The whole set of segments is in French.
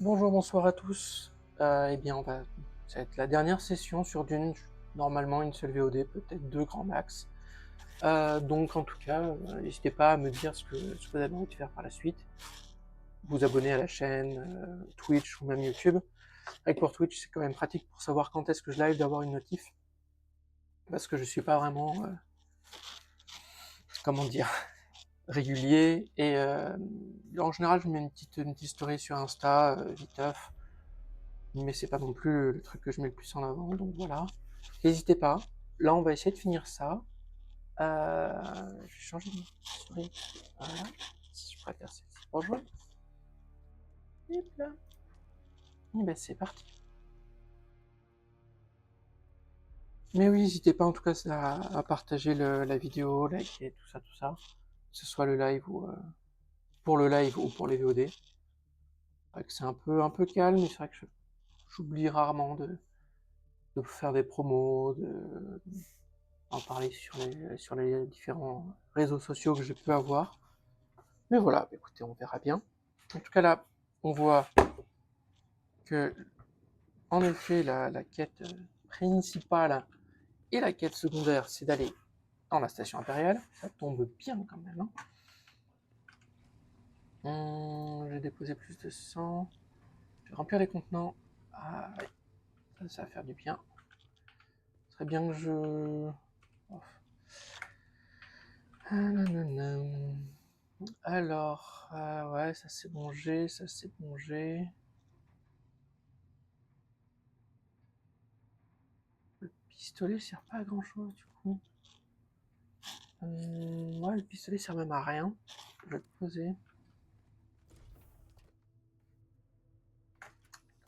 Bonjour, bonsoir à tous. Eh bien, ça va être la dernière session sur Dune. Normalement, une seule VOD, peut-être deux grand max. Donc, en tout cas, n'hésitez pas à me dire ce que vous avez envie de faire par la suite. Vous abonner à la chaîne, Twitch ou même YouTube. Avec pour Twitch, c'est quand même pratique pour savoir quand est-ce que je live d'avoir une notif. Parce que je suis pas vraiment, comment dire, régulier. Et en général, je mets une petite story sur Insta, viteuf. Mais c'est pas non plus le truc que je mets le plus en avant, donc voilà. N'hésitez pas. Là, on va essayer de finir ça. Je vais changer de souris. Voilà. Si je préfère celle-ci pour jouer. Hop là. Et ben c'est parti. Mais oui, n'hésitez pas en tout cas à partager la vidéo, liker, tout ça, tout ça. Que ce soit le live ou pour le live ou pour les VOD. C'est vrai que c'est un peu calme, mais c'est vrai que j'oublie rarement de faire des promos, en parler sur les différents réseaux sociaux que je peux avoir. Mais voilà, écoutez, on verra bien. En tout cas là, on voit que, en effet, la quête principale et la quête secondaire, c'est d'aller dans la station impériale. Ça tombe bien quand même. J'ai déposé plus de sang. Je vais remplir les contenants. Ah ouais, ça va faire du bien. Ce serait bien que je... Oh. Ah, nanana. Alors, ouais, ça c'est bon G, ça c'est bon G. Le pistolet sert pas à grand chose du coup. Ouais, le pistolet sert même à rien. Je vais le poser.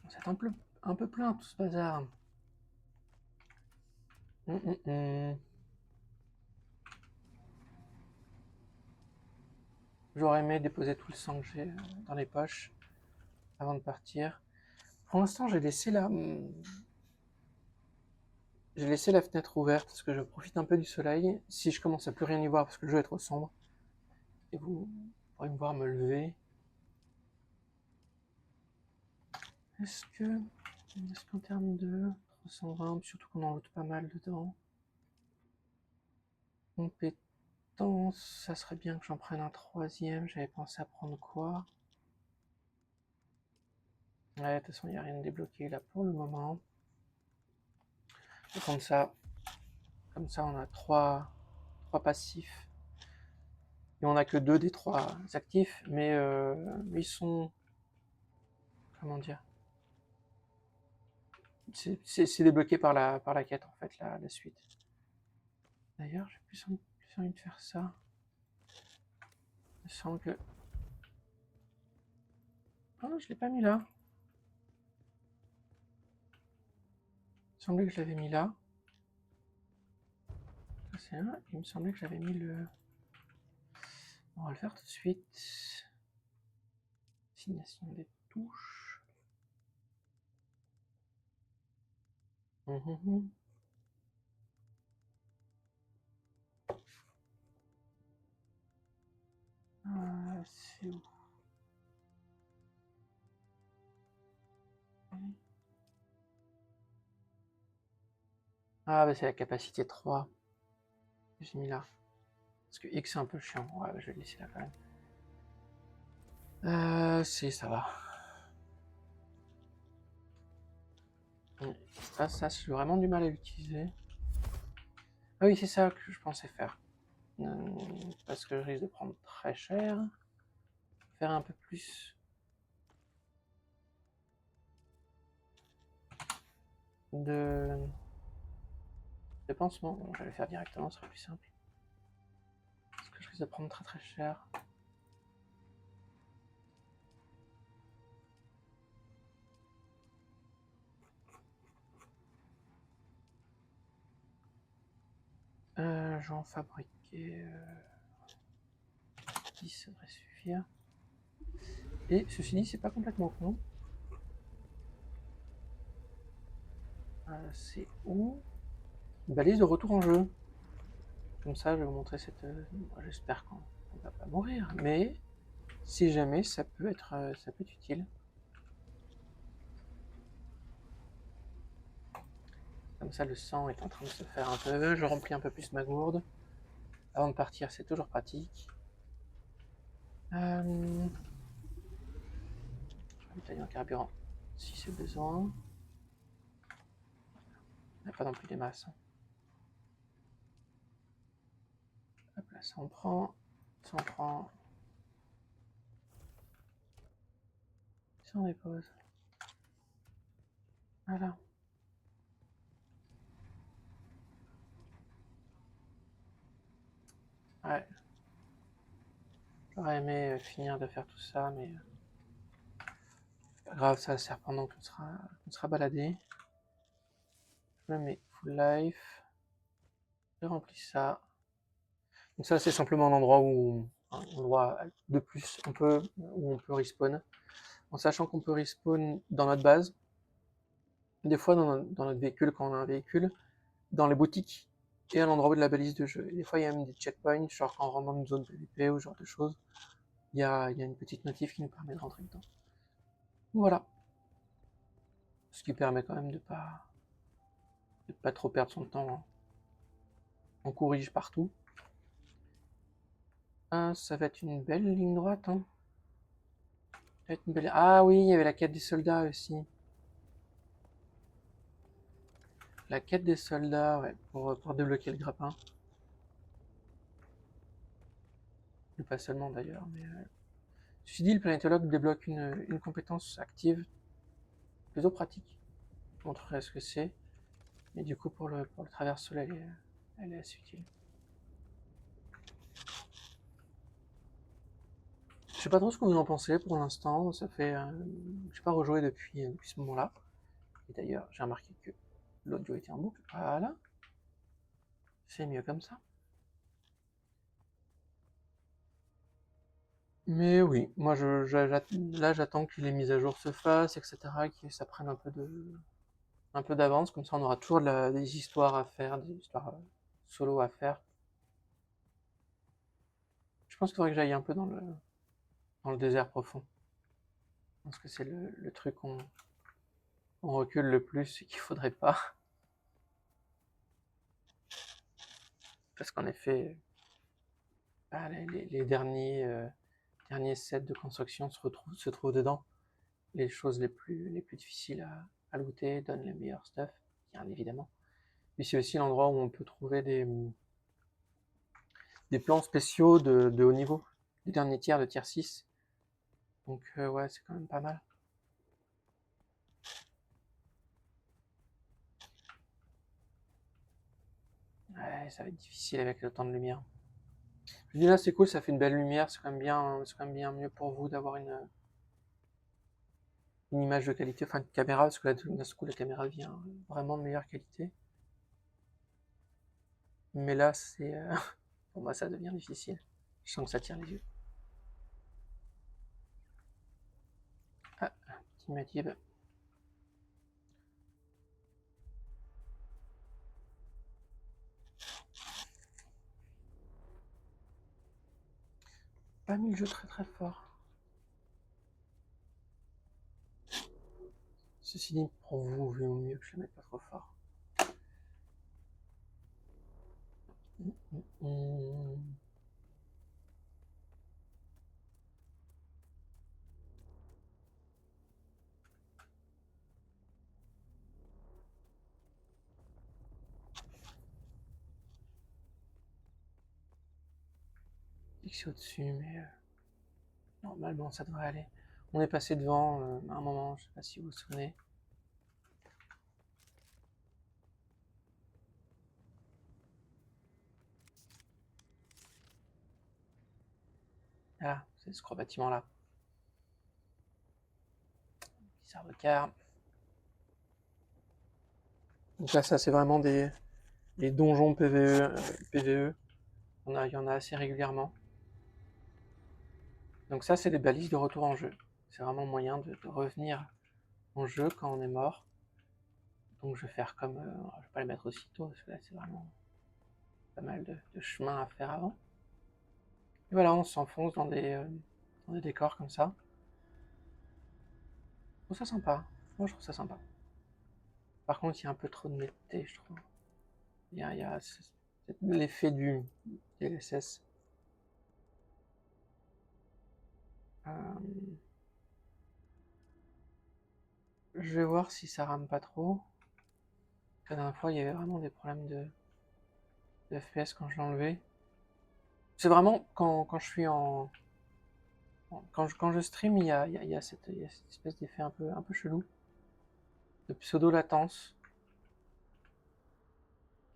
C'est un peu plein tout ce bazar. Hum, hum. J'aurais aimé déposer tout le sang que j'ai dans les poches avant de partir. Pour l'instant, j'ai laissé la fenêtre ouverte parce que je profite un peu du soleil. Si je commence à plus rien y voir parce que le jeu est trop sombre, et vous pourrez me voir me lever. Est-ce qu'en termes de 320, surtout qu'on en loot pas mal dedans. Compétence, ça serait bien que j'en prenne un troisième. J'avais pensé à prendre quoi? Ouais, de toute façon, il n'y a rien de débloqué là pour le moment. Je vais prendre ça. Comme ça, on a trois passifs. Et on n'a que deux des trois actifs, mais ils sont. Comment dire? C'est débloqué par la quête, en fait, la suite. D'ailleurs, j'ai plus envie de faire ça. Il me semble que. Ah, je l'ai pas mis là. Il me semblait que je l'avais mis là. Ça, c'est un. Il me semblait que j'avais mis le. On va le faire tout de suite. Signation des touches. C'est où? Ah, bah c'est la capacité 3 que j'ai mis là. Parce que X c'est un peu chiant. Ouais, bah, je vais le laisser là quand même. Ça va. Ça, j'ai vraiment du mal à l'utiliser. Ah oui, c'est ça que je pensais faire. Parce que je risque de prendre très cher. Faire un peu plus de pansement. Bon, je vais le faire directement, ce sera plus simple. Parce que je risque de prendre très très cher. Je vais en fabriquer 10, ça devrait suffire. Et ceci dit, c'est pas complètement con. C'est où? Balise de retour en jeu. Comme ça, je vais vous montrer cette. J'espère qu'on va pas mourir, mais si jamais, ça peut être utile. Comme ça, le sang est en train de se faire un peu. Je remplis un peu plus ma gourde. Avant de partir, c'est toujours pratique. Je vais me tailler en carburant si c'est besoin. Il n'y a pas non plus des masses. Hop là, ça on prend. Ça on prend. Ça on dépose. Voilà. Ouais. J'aurais aimé finir de faire tout ça, mais pas grave, ça va se faire pendant qu'on sera baladé. Je me mets full life. Je remplis ça. Donc ça c'est simplement l'endroit où un endroit de plus où on peut respawn. En sachant qu'on peut respawn dans notre base, des fois dans notre véhicule quand on a un véhicule, dans les boutiques et à l'endroit de la balise de jeu. Et des fois il y a même des checkpoints, genre quand on rentre dans une zone PVP ou ce genre de choses, il y a une petite notif qui nous permet de rentrer dedans. Voilà. Ce qui permet quand même de pas trop perdre son temps en courrige partout. Ça va être une belle ligne droite. Hein. Ça va être une belle... Ah oui, il y avait la quête des soldats aussi. La quête des soldats, ouais, pour débloquer le grappin. Et pas seulement d'ailleurs, mais... Ceci dit, le planétologue débloque une compétence active plutôt pratique. Je vous montrerai ce que c'est. Mais du coup, pour le traverse-sol, elle est assez utile. Je sais pas trop ce que vous en pensez pour l'instant. Ça fait... j'ai pas rejoué depuis ce moment-là. Et d'ailleurs, j'ai remarqué que l'audio était en boucle. Voilà. C'est mieux comme ça. Mais oui, moi là j'attends que les mises à jour se fassent, etc. Que ça prenne un peu d'avance, comme ça on aura toujours des histoires à faire, des histoires solo à faire. Je pense qu'il faudrait que j'aille un peu dans le désert profond. Je pense que c'est le truc qu'on recule le plus et qu'il faudrait pas. Parce qu'en effet, bah, les derniers sets de construction se trouvent dedans. Les choses les plus difficiles à looter donnent les meilleurs stuff, bien évidemment. Puis c'est aussi l'endroit où on peut trouver des plans spéciaux de haut niveau, du dernier tiers, de tier 6. Donc ouais, c'est quand même pas mal. Ouais, ça va être difficile avec le temps de lumière. Je dis là, c'est cool, ça fait une belle lumière, c'est quand même bien mieux pour vous d'avoir une image de qualité, enfin une caméra, parce que là, d'un coup, la caméra vient vraiment de meilleure qualité. Mais là, c'est pour moi, ça devient difficile. Je sens que ça tire les yeux. Ah, petit Matib. Pas mis le jeu très très fort. Ceci dit, pour vous, vaut mieux que je le mette pas trop fort. Je dis que c'est au-dessus, mais normalement ça devrait aller. On est passé devant à un moment, je sais pas si vous vous souvenez. Ah, c'est ce gros bâtiment là. Petit serre-car. Donc là, ça c'est vraiment des donjons PVE. Il y en a assez régulièrement. Donc ça, c'est des balises de retour en jeu. C'est vraiment moyen de revenir en jeu quand on est mort. Donc je vais faire comme... je vais pas le mettre aussitôt, parce que là, c'est vraiment pas mal de chemin à faire avant. Et voilà, on s'enfonce dans des décors comme ça. Je trouve ça sympa. Moi, je trouve ça sympa. Par contre, il y a un peu trop de netteté, je trouve. Il y a l'effet du DLSS. Je vais voir si ça rame pas trop. La dernière fois, il y avait vraiment des problèmes de FPS quand je l'ai enlevé. C'est vraiment quand je suis quand je stream, il y a cette espèce d'effet un peu chelou, de pseudo-latence.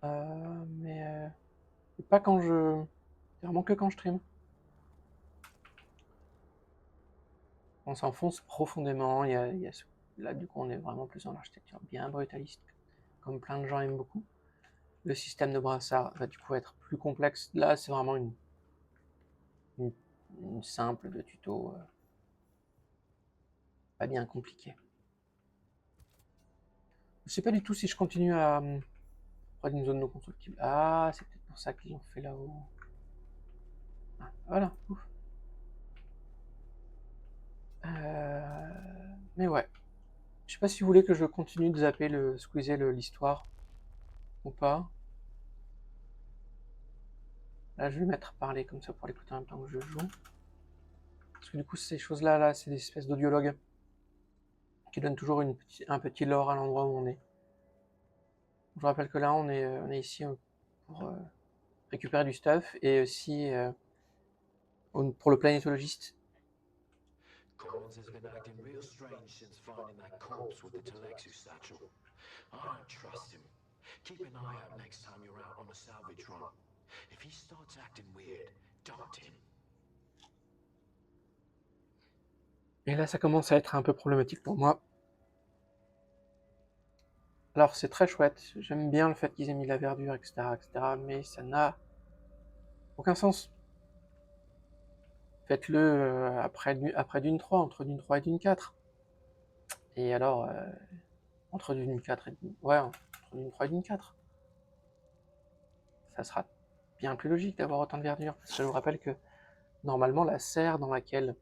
Mais pas quand je... C'est vraiment que quand je stream. On s'enfonce profondément, là du coup on est vraiment plus dans l'architecture bien brutaliste, comme plein de gens aiment beaucoup. Le système de brassard va du coup être plus complexe. Là c'est vraiment une simple de tuto, pas bien compliqué. Je sais pas du tout si je continue à prendre une zone non constructible. Ah, c'est peut-être pour ça qu'ils ont fait là-haut. Ah, voilà, ouf. Mais ouais. Je sais pas si vous voulez que je continue de zapper squeezer l'histoire ou pas. Là, je vais le mettre à parler comme ça pour l'écouter en même temps que je joue. Parce que du coup, ces choses-là, c'est des espèces d'audiologues qui donnent toujours un petit lore à l'endroit où on est. Je vous rappelle que là, on est ici pour récupérer du stuff et aussi pour le planétologiste. Collins has been acting real strange since finding that corpse with the Telexu satchel. I don't trust him. Keep an eye out next time you're out on a salvage run. If he starts acting weird, dart him. Et là, ça commence à être un peu problématique pour moi. Alors, c'est très chouette. J'aime bien le fait qu'ils aient mis la verdure, etc., etc., mais ça n'a aucun sens. Faites-le après Dune 3, entre Dune 3 et Dune 4. Et alors, entre Dune 4 et Dune... Ouais, entre Dune 3 et Dune 4. Ça sera bien plus logique d'avoir autant de verdure. Parce que je vous rappelle que, normalement, la serre dans laquelle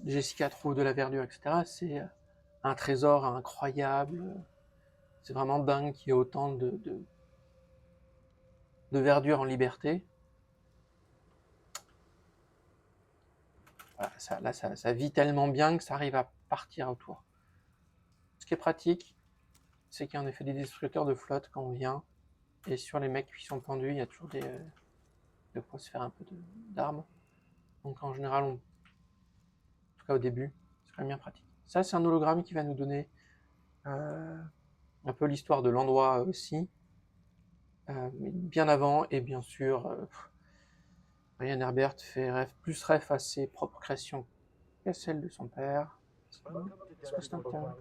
Jessica trouve de la verdure, etc., c'est un trésor incroyable. C'est vraiment dingue qu'il y ait autant de verdure en liberté. Voilà, ça vit tellement bien que ça arrive à partir autour. Ce qui est pratique, c'est qu'il y a en effet des destructeurs de flotte quand on vient, et sur les mecs qui sont pendus, il y a toujours de quoi se faire un peu d'armes. Donc en général, en tout cas au début, c'est quand même bien pratique. Ça, c'est un hologramme qui va nous donner un peu l'histoire de l'endroit aussi, mais bien avant, et bien sûr, Ryan Herbert fait plus ref à ses propres créations qu'à celles de son père. Est-ce que c'est un terme?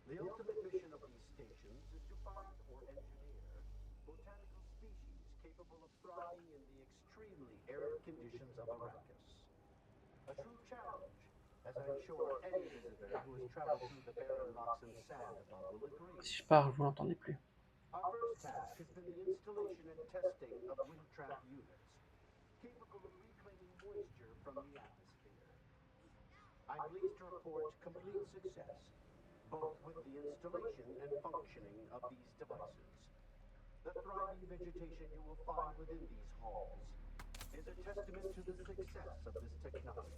The ultimate mission of these stations is to find or engineer botanical species capable of thriving in the extremely arid conditions of Arrakis. A true challenge, as I'm sure any visitor who has traveled through the barren rocks and sand above will agree. Si je pars, vous l'entendez plus. Our first task has been the installation and testing of wind trap units, capable of reclaiming moisture from the atmosphere. I'm pleased to report complete success, both with the installation and functioning of these devices. The thriving vegetation you will find within these halls is a testament to the success of this technology.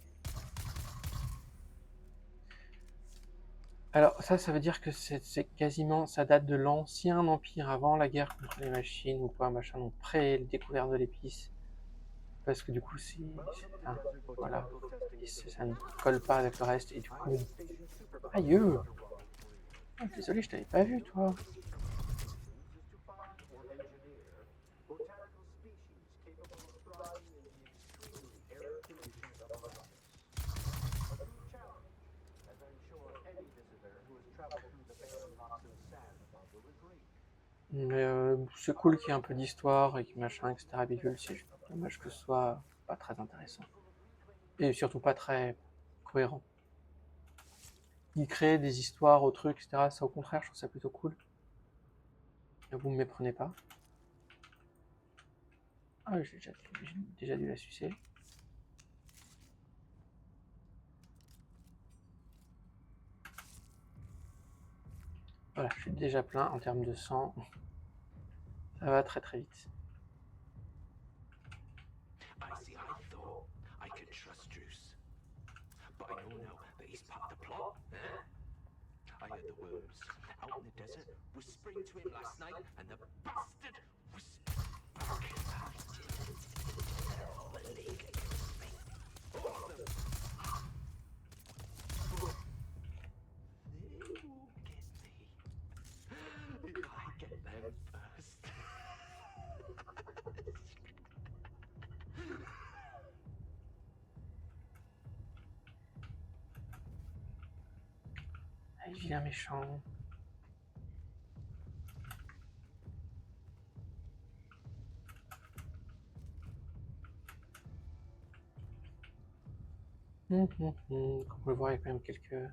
Alors ça veut dire que c'est quasiment, ça date de l'ancien empire, avant la guerre contre les machines ou quoi, machin, donc pré-découverte de l'épice. Parce que du coup, voilà, ça ne colle pas avec le reste, et du coup... Aïe! Ah, désolé, je t'avais pas vu, toi. Mais c'est cool qu'il y ait un peu d'histoire et que machin, etc. Bidule, c'est juste dommage que ce soit pas très intéressant. Et surtout pas très cohérent. Il crée des histoires au truc, etc. Ça au contraire, je trouve ça plutôt cool. Et vous me méprenez pas. Ah, j'ai déjà dû la sucer. Voilà, je suis déjà plein en termes de sang. Ça va très très vite. I see, I thought I could trust Juice. But I know now that he's part of the plot, eh? I heard the worms out in the desert whispering to him last night, and the bastard was back. All the league against me. All of them. But they won't get me. If I get them first. Ah, il vient méchant. Comme on peut le voir, il y a quand même quelques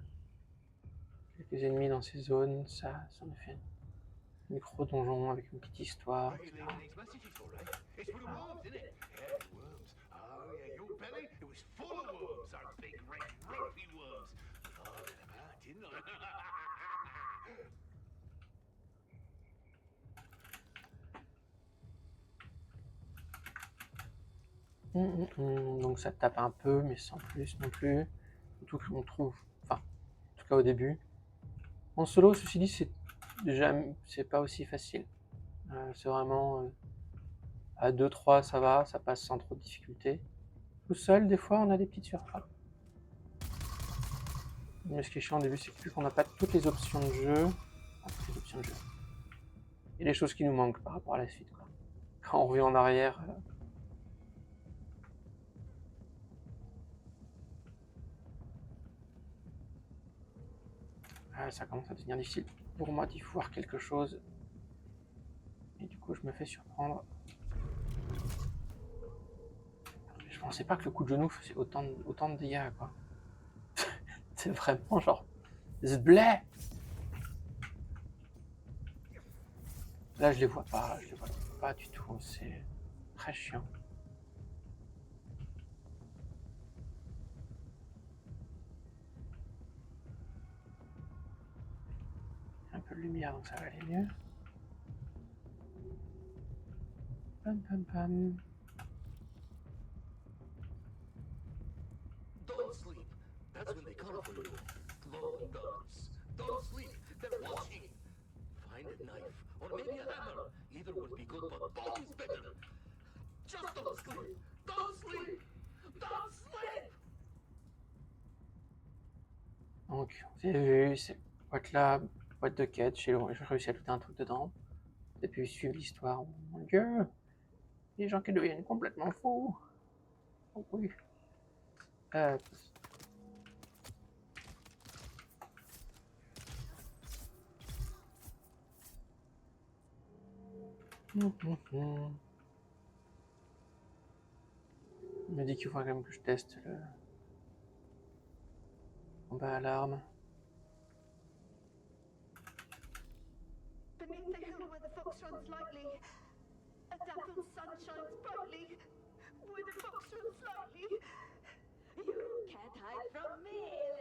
ennemis dans ces zones. Ça me fait un micro-donjon avec une petite histoire, etc. Regulating these messages, all right. It's for the worms, isn't it? Yeah, worms. Oh, yeah, your belly, it was full of worms, our big, red, ropey worms. Oh, I did bad, didn't I? Donc ça tape un peu, mais sans plus non plus. Surtout que on trouve, enfin, en tout cas au début. En solo, ceci dit, c'est pas aussi facile. C'est vraiment à 2-3, ça va, ça passe sans trop de difficultés. Tout seul, des fois, on a des petites surfrappes. Mais ce qui est chiant au début, c'est que vu qu'on n'a pas toutes les options de jeu, il y a des choses qui nous manquent par rapport à la suite, quoi. Quand on revient en arrière, ça commence à devenir difficile pour moi d'y voir quelque chose. Et du coup, je me fais surprendre. Je pensais pas que le coup de genou faisait autant de dégâts, quoi. C'est vraiment genre... Zblé. Là, je les vois pas du tout. C'est très chiant. Un peu de lumière, donc ça va aller mieux. Pam pam pam. Don't sleep. That's when they come for you. Lone guns. Don't sleep. They're watching. Find a knife, or maybe a hammer. Either will be good, but both is better. Just don't sleep. Don't sleep. Don't sleep. Donc, vous avez vu, cette boîte-là, boîte de quête. J'ai réussi à looter un truc dedans. Et puis suivre l'histoire. Oh mon dieu! Les gens qui deviennent complètement fous. Oh oui. On me dit qu'il faudrait quand même que je teste le combat à l'arme. Beneath the hill where the fox runs lightly, a dappled sun shines brightly. Where the fox runs lightly. You can't hide from me,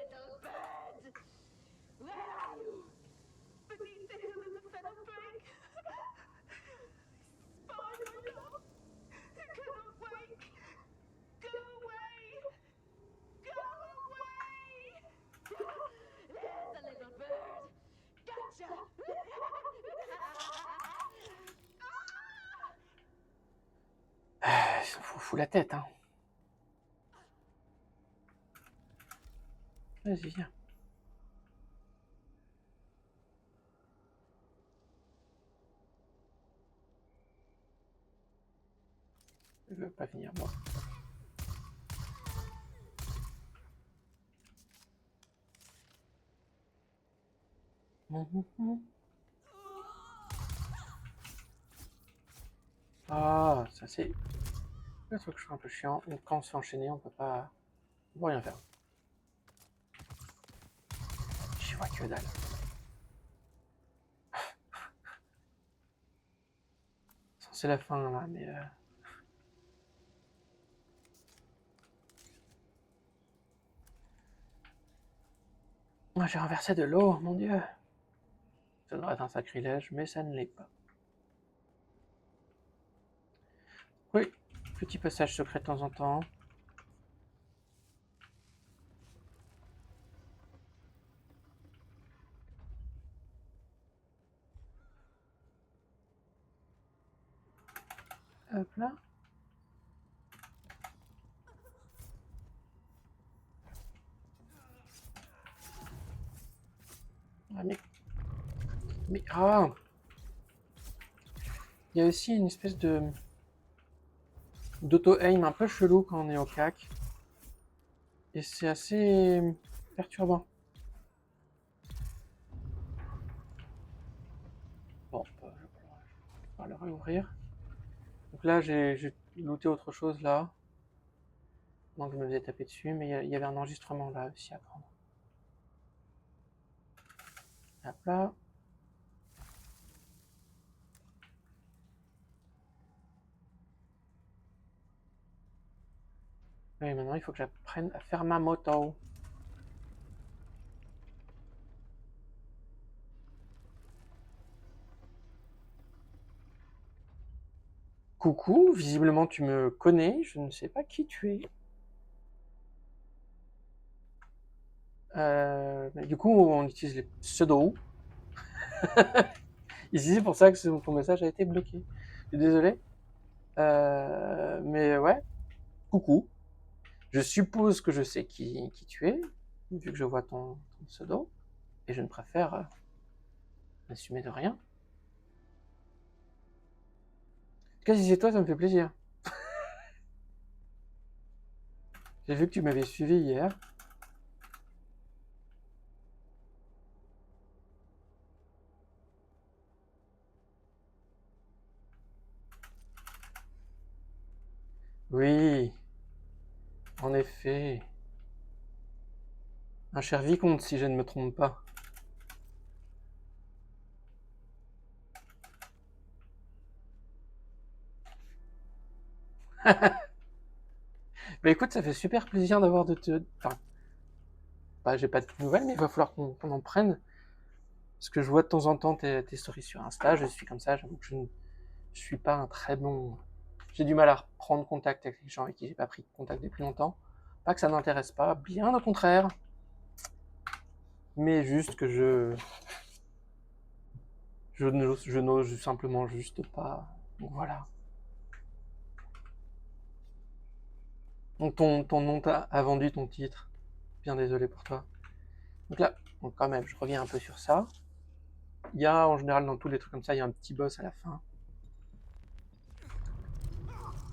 little bird. Where are you? Beneath the hill in the fennel brake. Spy, my love. Cannot wake. Go away. Go away. There's a little bird. Gotcha. Ça fout la tête, hein. Vas-y, viens. Je veux pas venir, moi. Ah, ça c'est le truc un peu chiant. Quand on se fait enchaîner, on peut rien faire. J'y vois que dalle. C'est la fin là, mais j'ai renversé de l'eau, mon dieu. Ça devrait être un sacrilège, mais ça ne l'est pas. Oui, petit passage secret de temps en temps. Hop là. Ah, mais ah, il y a aussi une espèce de d'auto-aim un peu chelou quand on est au cac. Et c'est assez perturbant. Bon, je vais pouvoir le réouvrir. Donc là, j'ai looté autre chose là. Donc je me faisais taper dessus, mais il y avait un enregistrement là aussi à prendre. Hop là. Oui, maintenant il faut que j'apprenne à faire ma moto. Coucou, visiblement tu me connais, je ne sais pas qui tu es. Du coup, on utilise les pseudos. Ici, c'est pour ça que ton message a été bloqué. Je suis désolé. Mais ouais, coucou. Je suppose que je sais qui tu es, vu que je vois ton pseudo, et je ne préfère m'assumer de rien. En tout cas, si c'est toi, ça me fait plaisir. J'ai vu que tu m'avais suivi hier. Oui, en effet. Un cher vicomte, si je ne me trompe pas. Bah écoute, ça fait super plaisir d'avoir de te... Enfin, bah, j'ai pas de nouvelles, mais il va falloir qu'on en prenne. Parce que je vois de temps en temps tes stories sur Insta, je suis comme ça, j'avoue que je suis pas un très bon... J'ai du mal à reprendre contact avec les gens avec qui j'ai pas pris contact depuis longtemps. Pas que ça n'intéresse pas, bien au contraire. Mais juste que je n'ose simplement juste pas. Donc voilà. Donc ton nom a vendu ton titre. Bien désolé pour toi. Donc là, donc quand même, je reviens un peu sur ça. Il y a en général dans tous les trucs comme ça, il y a un petit boss à la fin.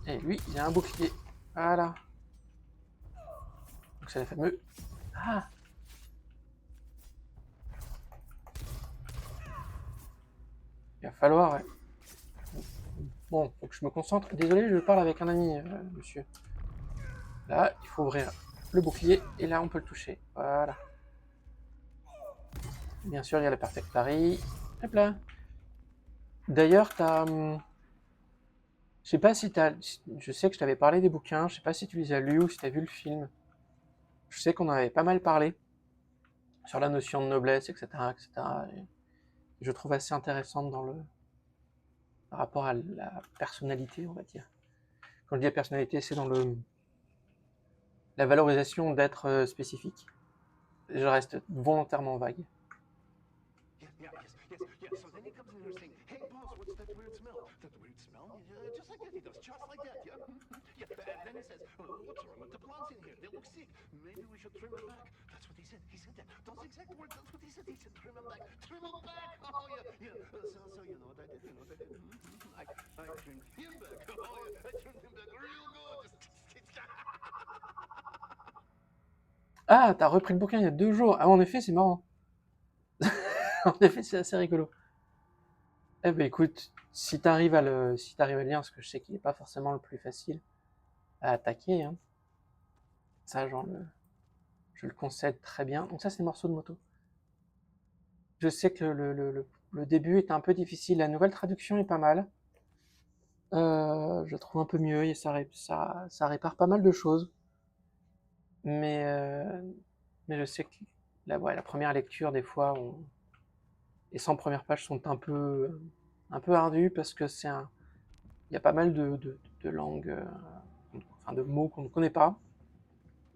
Et lui, il a un bouclier. Voilà. Donc c'est le fameux... Ah! Il va falloir... Ouais. Bon, faut que je me concentre. Désolé, je parle avec un ami, monsieur. Là, il faut ouvrir le bouclier, et là, on peut le toucher. Voilà. Bien sûr, il y a la Perfect Parry. Hop là. D'ailleurs, t'as... Je sais pas si t'as... Je sais que je t'avais parlé des bouquins, je sais pas si tu les as lus ou si t'as vu le film. Je sais qu'on en avait pas mal parlé sur la notion de noblesse, etc., etc. Et je trouve assez intéressante dans le... par rapport à la personnalité, on va dire. Quand je dis la personnalité, c'est dans le... la valorisation d'être spécifique. Je reste volontairement vague. Yeah, yes. So then he comes in here saying, "Hey, boss, what's that weird smell? That weird smell? Just like that, he does, just like that, yeah? Yeah, and then he says, what's wrong with the plants in here? They look sick. Maybe we should trim them back." That's what he said. He said that. Those exact words, that's what he said. He said, trim them back. Trim them back! Oh, yeah. So you know what I did? You know what I did? I trimmed him back. Oh, yeah. I trimmed him back real good. Ah, t'as repris le bouquin il y a 2 jours. Ah, en effet, c'est marrant. En effet, c'est assez rigolo. Eh ben écoute, si t'arrives à le lire, parce que je sais qu'il est pas forcément le plus facile à attaquer, hein. Ça, je le concède très bien. Donc ça, c'est le morceau de moto. Je sais que le début est un peu difficile. La nouvelle traduction est pas mal. Je la trouve un peu mieux et ça répare pas mal de choses. Mais je sais que la première lecture, des fois, Les 100 premières pages sont un peu ardues parce que il y a pas mal de langues, enfin de mots qu'on ne connaît pas,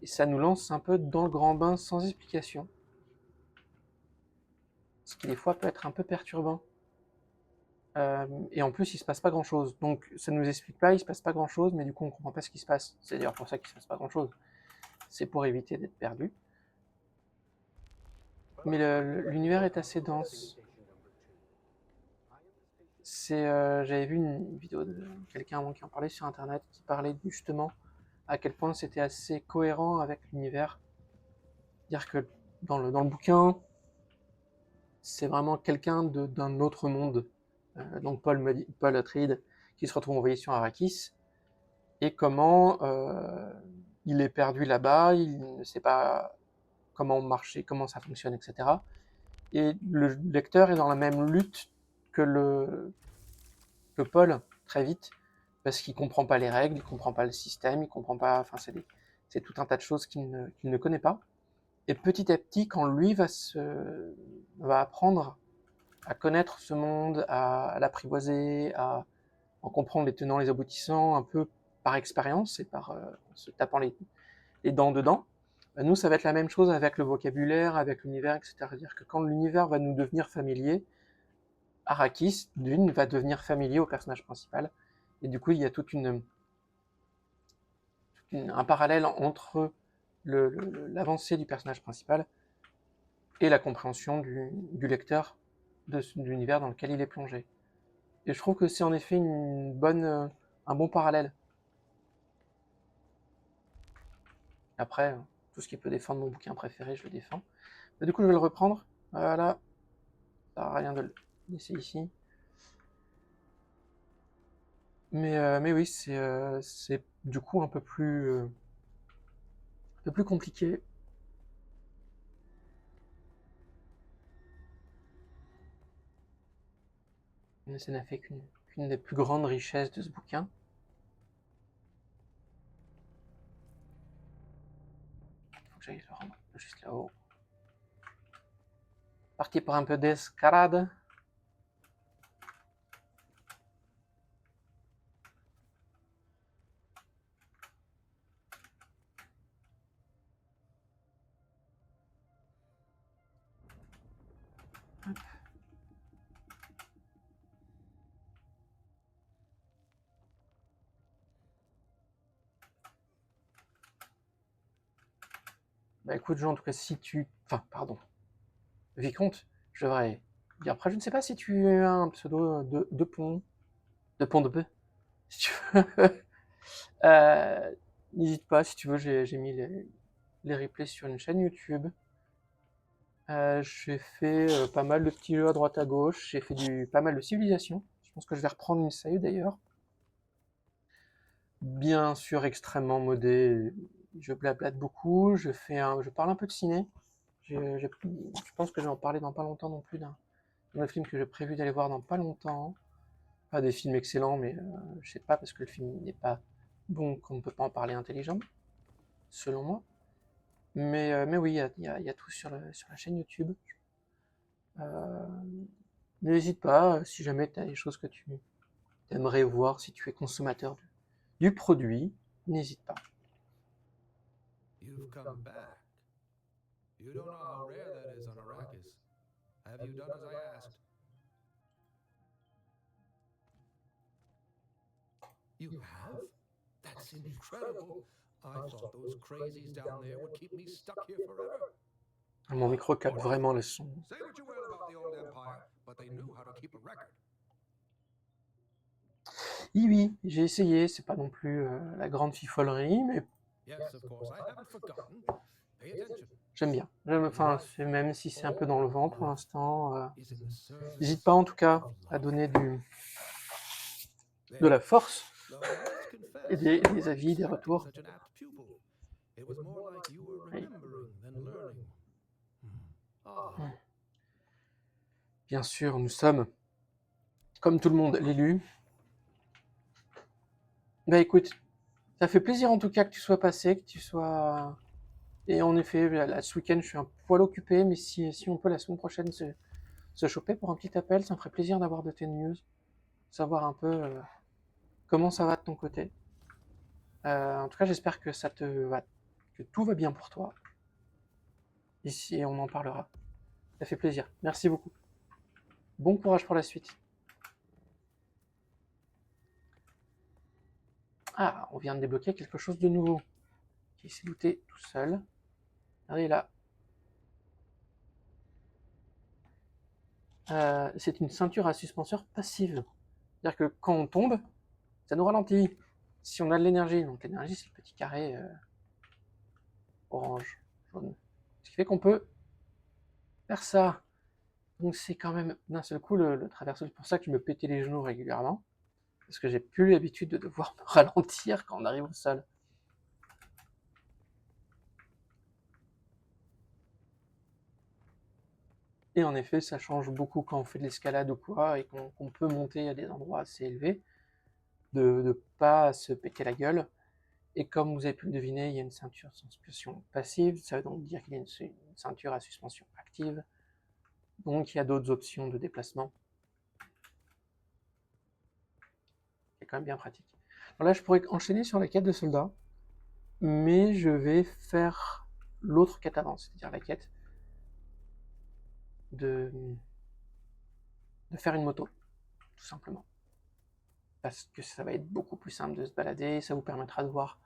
et ça nous lance un peu dans le grand bain sans explication, ce qui des fois peut être un peu perturbant. Et en plus, il se passe pas grand-chose. Donc ça nous explique pas, il se passe pas grand-chose, mais du coup on comprend pas ce qui se passe. C'est d'ailleurs pour ça qu'il se passe pas grand-chose. C'est pour éviter d'être perdu. Mais l'univers est assez dense. J'avais vu une vidéo de quelqu'un avant qui en parlait sur internet, qui parlait justement à quel point c'était assez cohérent avec l'univers. Dire que dans le bouquin, c'est vraiment quelqu'un d'un autre monde. Donc Paul Atreides qui se retrouve envoyé sur Arrakis, et comment il est perdu là-bas, il ne sait pas comment marcher, comment ça fonctionne, etc. Et le lecteur est dans la même lutte que Paul, très vite, parce qu'il comprend pas les règles, il comprend pas le système, il comprend pas, enfin c'est tout un tas de choses qu'il ne connaît pas. Et petit à petit, quand lui va apprendre à connaître ce monde, à l'apprivoiser, à en comprendre les tenants, les aboutissants, un peu par expérience et par se tapant les dents dedans, nous, ça va être la même chose avec le vocabulaire, avec l'univers, etc. C'est-à-dire que quand l'univers va nous devenir familier, Arrakis, d'une, va devenir familier au personnage principal. Et du coup, il y a un parallèle entre l'avancée du personnage principal et la compréhension du lecteur de l'univers dans lequel il est plongé. Et je trouve que c'est en effet un bon parallèle. Après, tout ce qui peut défendre mon bouquin préféré, je le défends. Et du coup, je vais le reprendre. Voilà. Ça sert à rien de le laisser ici. Mais oui, c'est du coup un peu plus compliqué. Mais ça n'a fait qu'une des plus grandes richesses de ce bouquin. Faut que j'aille le rendre juste là-haut. Parti pour un peu d'escarade. Hop. Bah écoute, Jean, en tout cas, si tu... Enfin, pardon. Vicomte, je devrais dire. Après, je ne sais pas si tu as un pseudo de pont. De pont de bœuf. Si tu veux. N'hésite pas, si tu veux, j'ai mis les replays sur une chaîne YouTube. J'ai fait pas mal de petits jeux à droite à gauche. J'ai fait pas mal de civilisation. Je pense que je vais reprendre une série d'ailleurs. Bien sûr, extrêmement modé. Je blablate beaucoup. Je parle un peu de ciné. Je pense que je vais en parler dans pas longtemps non plus d'un film que j'ai prévu d'aller voir dans pas longtemps. Pas des films excellents, mais je sais pas, parce que le film n'est pas bon, qu'on ne peut pas en parler intelligent, selon moi. Mais oui, il y a tout sur la chaîne YouTube. Euh, N'hésite pas, si jamais tu as des choses que tu aimerais voir, si tu es consommateur du produit, n'hésite pas. You've come back. You don't know how rare that is on Arrakis. Have you done as I asked? You have? That's incredible. I thought those crazies down there would keep me stuck here forever. Mon micro capte vraiment le son. Say what you will about the old empire, but they knew how to keep a record. Oui, j'ai essayé, c'est pas non plus la grande fifolerie, mais Yes, of course, I haven't forgotten. Pay attention. j'aime bien. Enfin, même si c'est un peu dans le vent pour l'instant. Is in the service N'hésite pas en tout cas à donner de la force Though I must confess, et des avis, des retours. such an apt pupil. It was more like you were Oui. remembering than learning. Ah, Bien sûr, nous sommes, comme tout le monde, l'élu. Bah écoute, ça fait plaisir en tout cas que tu sois passé, que tu sois... Et en effet, là, ce week-end, je suis un poil occupé, mais si on peut la semaine prochaine se choper pour un petit appel, ça me ferait plaisir d'avoir de tes news, savoir un peu comment ça va de ton côté. En tout cas, j'espère que que tout va bien pour toi. Ici, on en parlera. Ça fait plaisir. Merci beaucoup. Bon courage pour la suite. Ah, on vient de débloquer quelque chose de nouveau qui s'est looté tout seul. Regardez là. C'est une ceinture à suspenseur passive. C'est-à-dire que quand on tombe, ça nous ralentit. Si on a de l'énergie, donc l'énergie c'est le petit carré orange, jaune. Ce qui fait qu'on peut faire ça. Donc c'est quand même d'un seul coup le traverseur. C'est pour ça que je me pétais les genoux régulièrement. Parce que j'ai plus l'habitude de devoir me ralentir quand on arrive au sol. Et en effet, ça change beaucoup quand on fait de l'escalade ou quoi, et qu'on peut monter à des endroits assez élevés, de ne pas se péter la gueule. Et comme vous avez pu le deviner, il y a une ceinture de suspension passive, ça veut donc dire qu'il y a une ceinture à suspension active. Donc il y a d'autres options de déplacement. C'est quand même bien pratique. Alors là, je pourrais enchaîner sur la quête de soldat, mais je vais faire l'autre quête avant, c'est-à-dire la quête de faire une moto, tout simplement. Parce que ça va être beaucoup plus simple de se balader, ça vous permettra de voir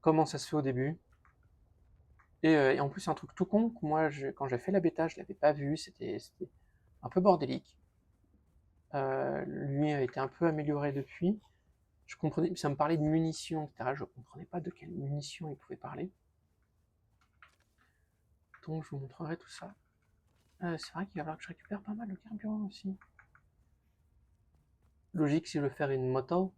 comment ça se fait au début. Et en plus, c'est un truc tout con que moi, quand j'ai fait la bêta, je l'avais pas vu, c'était un peu bordélique. Lui a été un peu amélioré depuis. Je comprenais, ça me parlait de munitions, etc. Je comprenais pas de quelles munitions il pouvait parler. Donc je vous montrerai tout ça. C'est vrai qu'il va falloir que je récupère pas mal de carburant aussi. Logique si je veux faire une moto.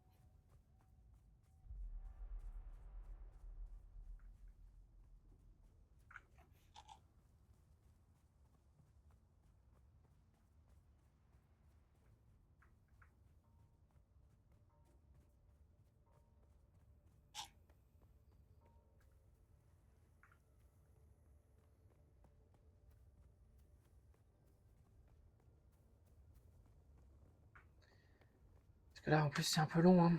Parce que là, en plus, c'est un peu long, hein.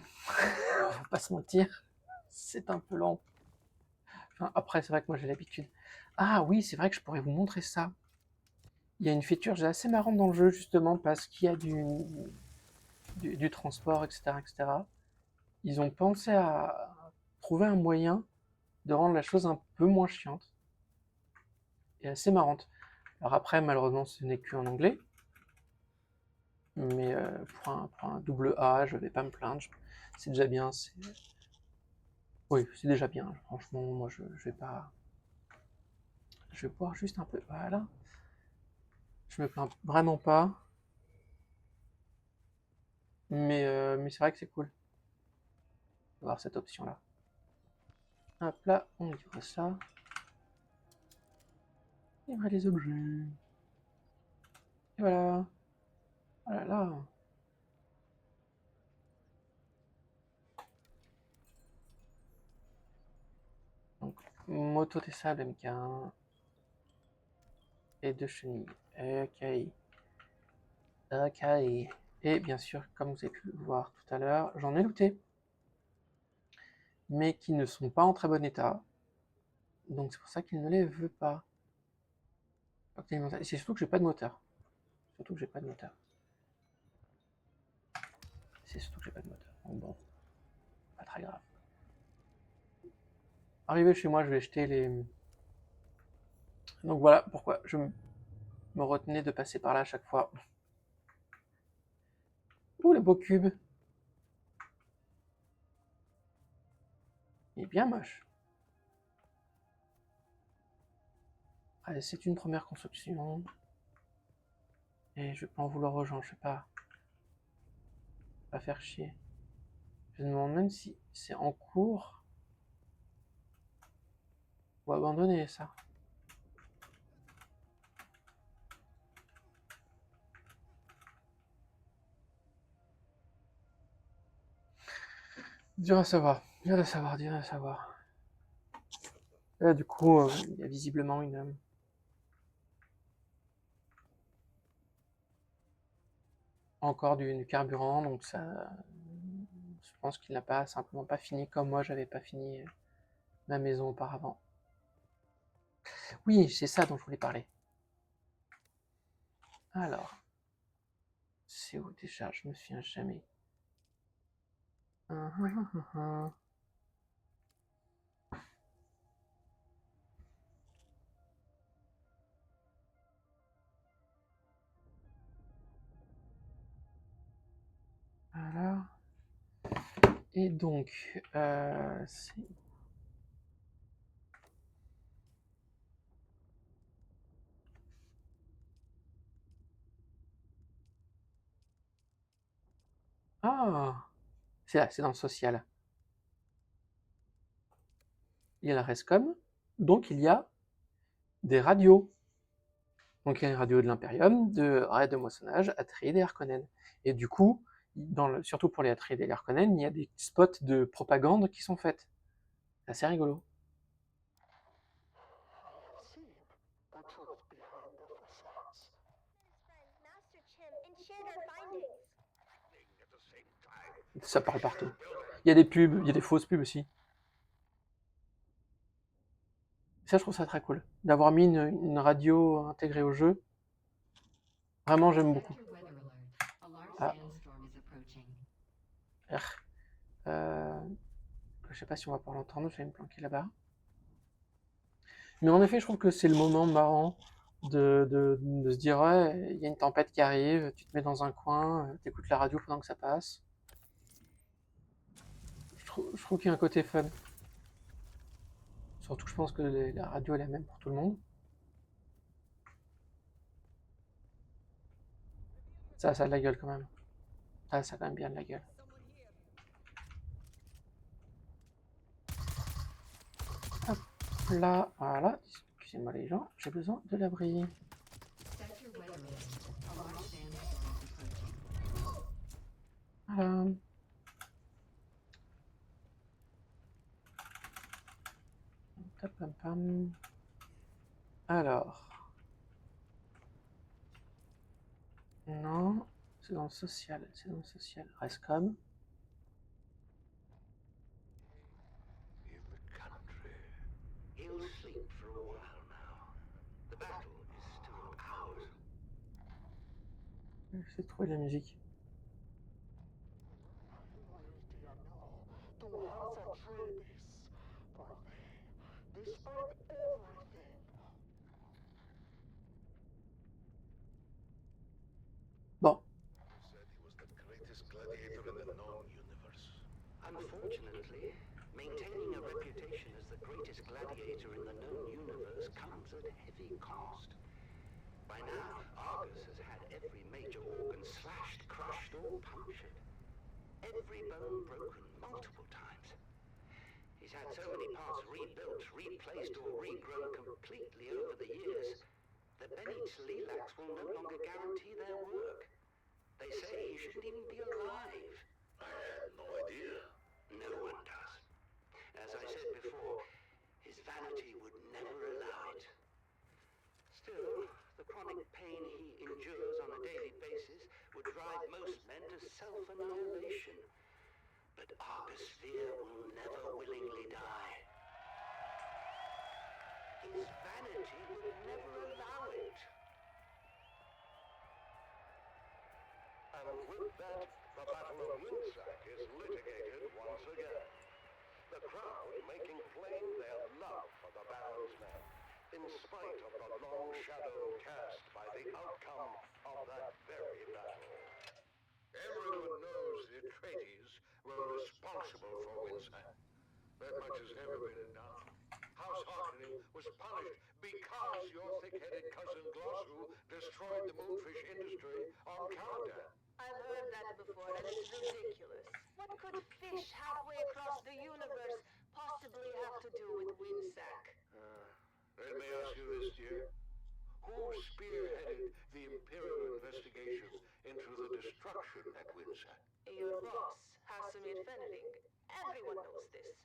On va pas se mentir. C'est un peu long. Enfin, après, c'est vrai que moi, j'ai l'habitude. Ah oui, c'est vrai que je pourrais vous montrer ça. Il y a une feature assez marrante dans le jeu, justement, parce qu'il y a du transport, etc., etc. Ils ont pensé à trouver un moyen de rendre la chose un peu moins chiante et assez marrante. Alors après, malheureusement, ce n'est qu'en anglais, mais pour un double A, je vais pas me plaindre. C'est déjà bien. Oui, c'est déjà bien. Franchement, moi, je vais pas. Je vais boire juste un peu. Voilà. Je me plains vraiment pas. Mais c'est vrai que c'est cool d'avoir cette option-là. Hop là, on livre ça. Livrer les objets. Et voilà. Oh là là. Donc, moto des sables MK1 et deux chenilles. Ok. Ok. Et bien sûr, comme vous avez pu le voir tout à l'heure, j'en ai looté. Mais qui ne sont pas en très bon état. Donc c'est pour ça qu'il ne les veut pas. Et c'est surtout que j'ai pas de moteur. Surtout que j'ai pas de moteur. C'est surtout que j'ai pas de moteur. Donc bon, pas très grave. Arrivé chez moi, je vais jeter les. Donc voilà pourquoi je me retenais de passer par là à chaque fois. Ouh, le beau cube. Il est bien moche. Allez, c'est une première construction. Et je vais pas en vouloir aux gens, je sais pas. Pas faire chier. Je me demande même si c'est en cours ou abandonné ça. Dur à savoir, dur à savoir, dur à savoir. Là, du coup, il y a visiblement encore du carburant, donc ça, je pense qu'il n'a pas simplement pas fini comme moi j'avais pas fini ma maison auparavant. Oui, c'est ça dont je voulais parler. Alors, c'est où déjà? Je me souviens jamais. Alors, et donc, c'est... Ah, c'est là, c'est dans le social. Il y a la Rescom, donc il y a des radios. Donc il y a une radio de l'Imperium, de Raid de Moissonnage, Atreides et Harkonnen. Et du coup, surtout pour les Atreides et les Harkonnen, il y a des spots de propagande qui sont faits. C'est assez rigolo. Ça parle partout. Il y a des pubs, il y a des fausses pubs aussi. Ça, je trouve ça très cool. D'avoir mis une radio intégrée au jeu. Vraiment, j'aime beaucoup. Ah. Je sais pas si on va pouvoir l'entendre, je vais me planquer là-bas. Mais en effet, je trouve que c'est le moment marrant de se dire ouais, il y a une tempête qui arrive, tu te mets dans un coin, t'écoutes la radio pendant que ça passe. Je trouve qu'il y a un côté fun. Surtout que je pense que la radio est la même pour tout le monde. Ça a de la gueule quand même. Ça a quand même bien de la gueule. Hop là, voilà. Excusez-moi les gens, j'ai besoin de l'abri. Voilà. Alors. Non, c'est dans le social, c'est dans le social. Rescom. In the country. He'll sleep for a while now. The battle is still ours. J'essaie de trouver de la musique. Bon. Unfortunately, maintaining a reputation as the greatest gladiator in the known universe comes at heavy cost. By now, Argus has had every major organ slashed, crushed, or punctured. Every bone broken multiple times. He's had so many parts rebuilt, replaced, or regrown completely over the years that Bennett Lilacs will no longer guarantee their work. They say he shouldn't even be alive. I had no idea. No one does. As I said before, his vanity would never allow it. Still, the chronic pain he endures on a daily basis would drive most men to self-annihilation. But Argus Sphere will never willingly die. His vanity will never allow it. And with that, the Battle of Winsack is litigated once again. The crowd making plain their love for the Baron's men, in spite of the long shadow cast by the outcome of that very battle. Everyone knows the Atreides were responsible for Winsack. That much has never been done. House Harkonnen was punished because your thick-headed cousin Glossu destroyed the moonfish industry on Caladan. I've heard that before, and it's ridiculous. What could fish halfway across the universe possibly have to do with Winsack? Let me ask you this, dear. Who spearheaded the Imperial investigation into the destruction at Winsack? Your boss, Hasamir Fenring. Everyone knows this.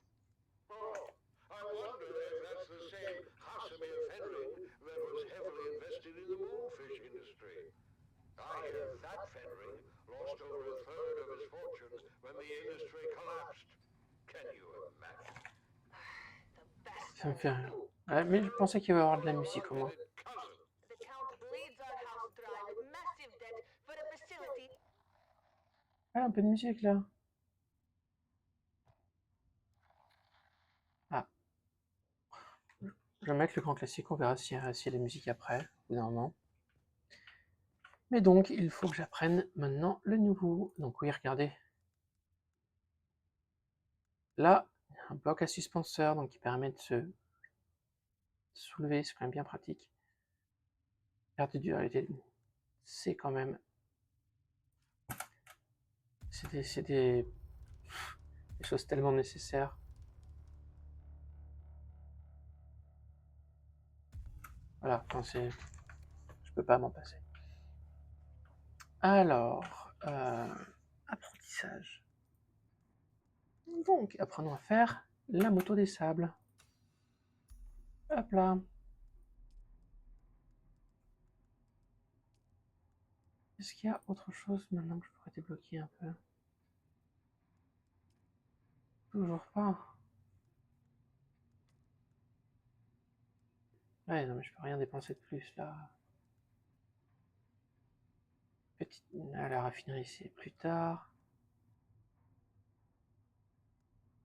Oh, I wonder if that's the same Hasamir Fenring that was heavily invested in the moonfish industry. I hear that Fenring Ça me fait rien. Ouais, mais je pensais qu'il y avait avoir de la musique au moins. The Count bleeds our house dry with massive debt for a facility. Ah, un peu de musique là. Ah, je vais mettre le grand classique, on verra s'il y a de la musique après, au bout d'un moment. Mais donc, il faut que j'apprenne maintenant le nouveau. Donc oui, regardez. Là, il y a un bloc à suspenseur, donc qui permet de se soulever, c'est quand même bien pratique. Perte de dualité, c'est quand même... C'est des choses tellement nécessaires. Voilà, enfin, je peux pas m'en passer. Alors, apprentissage. Donc, apprenons à faire la moto des sables. Hop là. Est-ce qu'il y a autre chose maintenant que je pourrais débloquer un peu? Toujours pas. Ouais, non mais je peux rien dépenser de plus là. Petite... À la raffinerie c'est plus tard.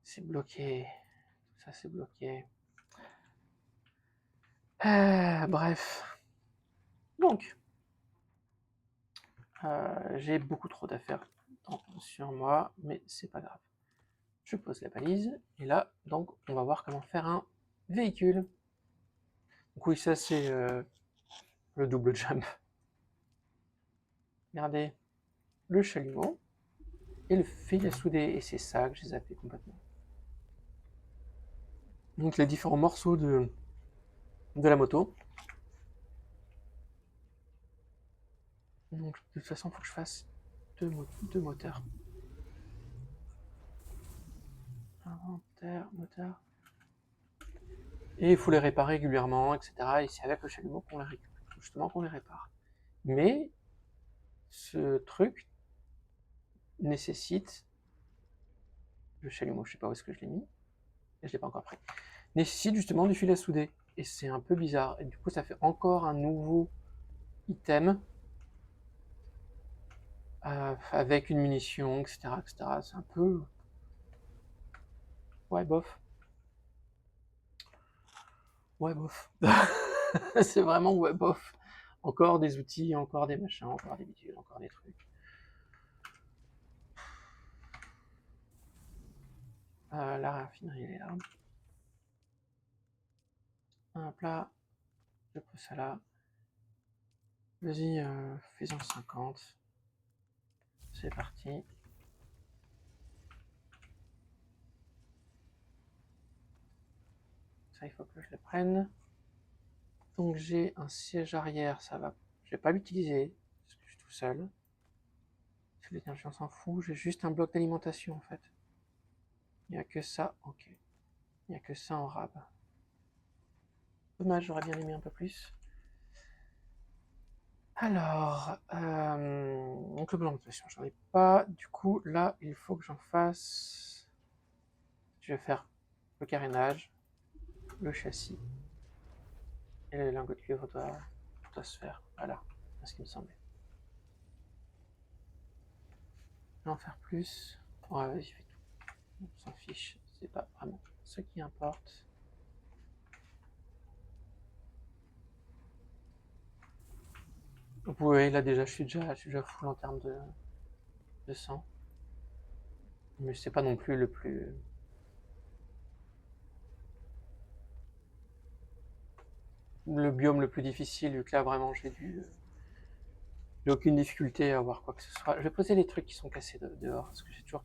C'est bloqué. Tout ça c'est bloqué. Bref. Donc, j'ai beaucoup trop d'affaires sur moi, mais c'est pas grave. Je pose la balise, et là, donc, on va voir comment faire un véhicule. Donc oui, ça c'est le double jump. Regardez, le chalumeau, et le fil à souder, et c'est ça que j'ai zappé complètement. Donc les différents morceaux de la moto. Donc de toute façon, il faut que je fasse deux moteurs. Inventaire, moteur. Et il faut les réparer régulièrement, etc. Et c'est avec le chalumeau qu'on les répare. Mais ce truc nécessite le chalumeau, je sais pas où est-ce que je l'ai mis, et je l'ai pas encore pris, nécessite justement du fil à souder. Et c'est un peu bizarre. Et du coup, ça fait encore un nouveau item avec une munition, etc. etc. C'est un peu... Ouais, bof. Ouais, bof. C'est vraiment ouais, bof. Encore des outils, encore des machins, encore des bidules, encore des trucs. La raffinerie, elle est là. Un plat, je pose ça là. Vas-y, fais-en 50. C'est parti. Ça, il faut que je le prenne. Donc j'ai un siège arrière, ça va. Je vais pas l'utiliser, parce que je suis tout seul. L'énergie, on s'en fout. J'ai juste un bloc d'alimentation, en fait. Il n'y a que ça, ok. Il n'y a que ça en rab. Dommage, j'aurais bien aimé un peu plus. Alors, donc le bloc d'alimentation, j'en ai pas. Du coup, là, il faut que j'en fasse... Je vais faire le carénage, le châssis, et le lingot de cuivre doit se faire. Voilà, c'est ce qui me semblait. Je vais en faire plus. Ouais, vas-y, fais tout. On s'en fiche, c'est pas vraiment ce qui importe. Vous voyez, là déjà, je suis déjà full en termes de sang. Mais c'est pas non plus le plus... Le biome le plus difficile, vu que là, vraiment, j'ai aucune difficulté à voir quoi que ce soit. Je vais poser les trucs qui sont cassés dehors, parce que j'ai toujours...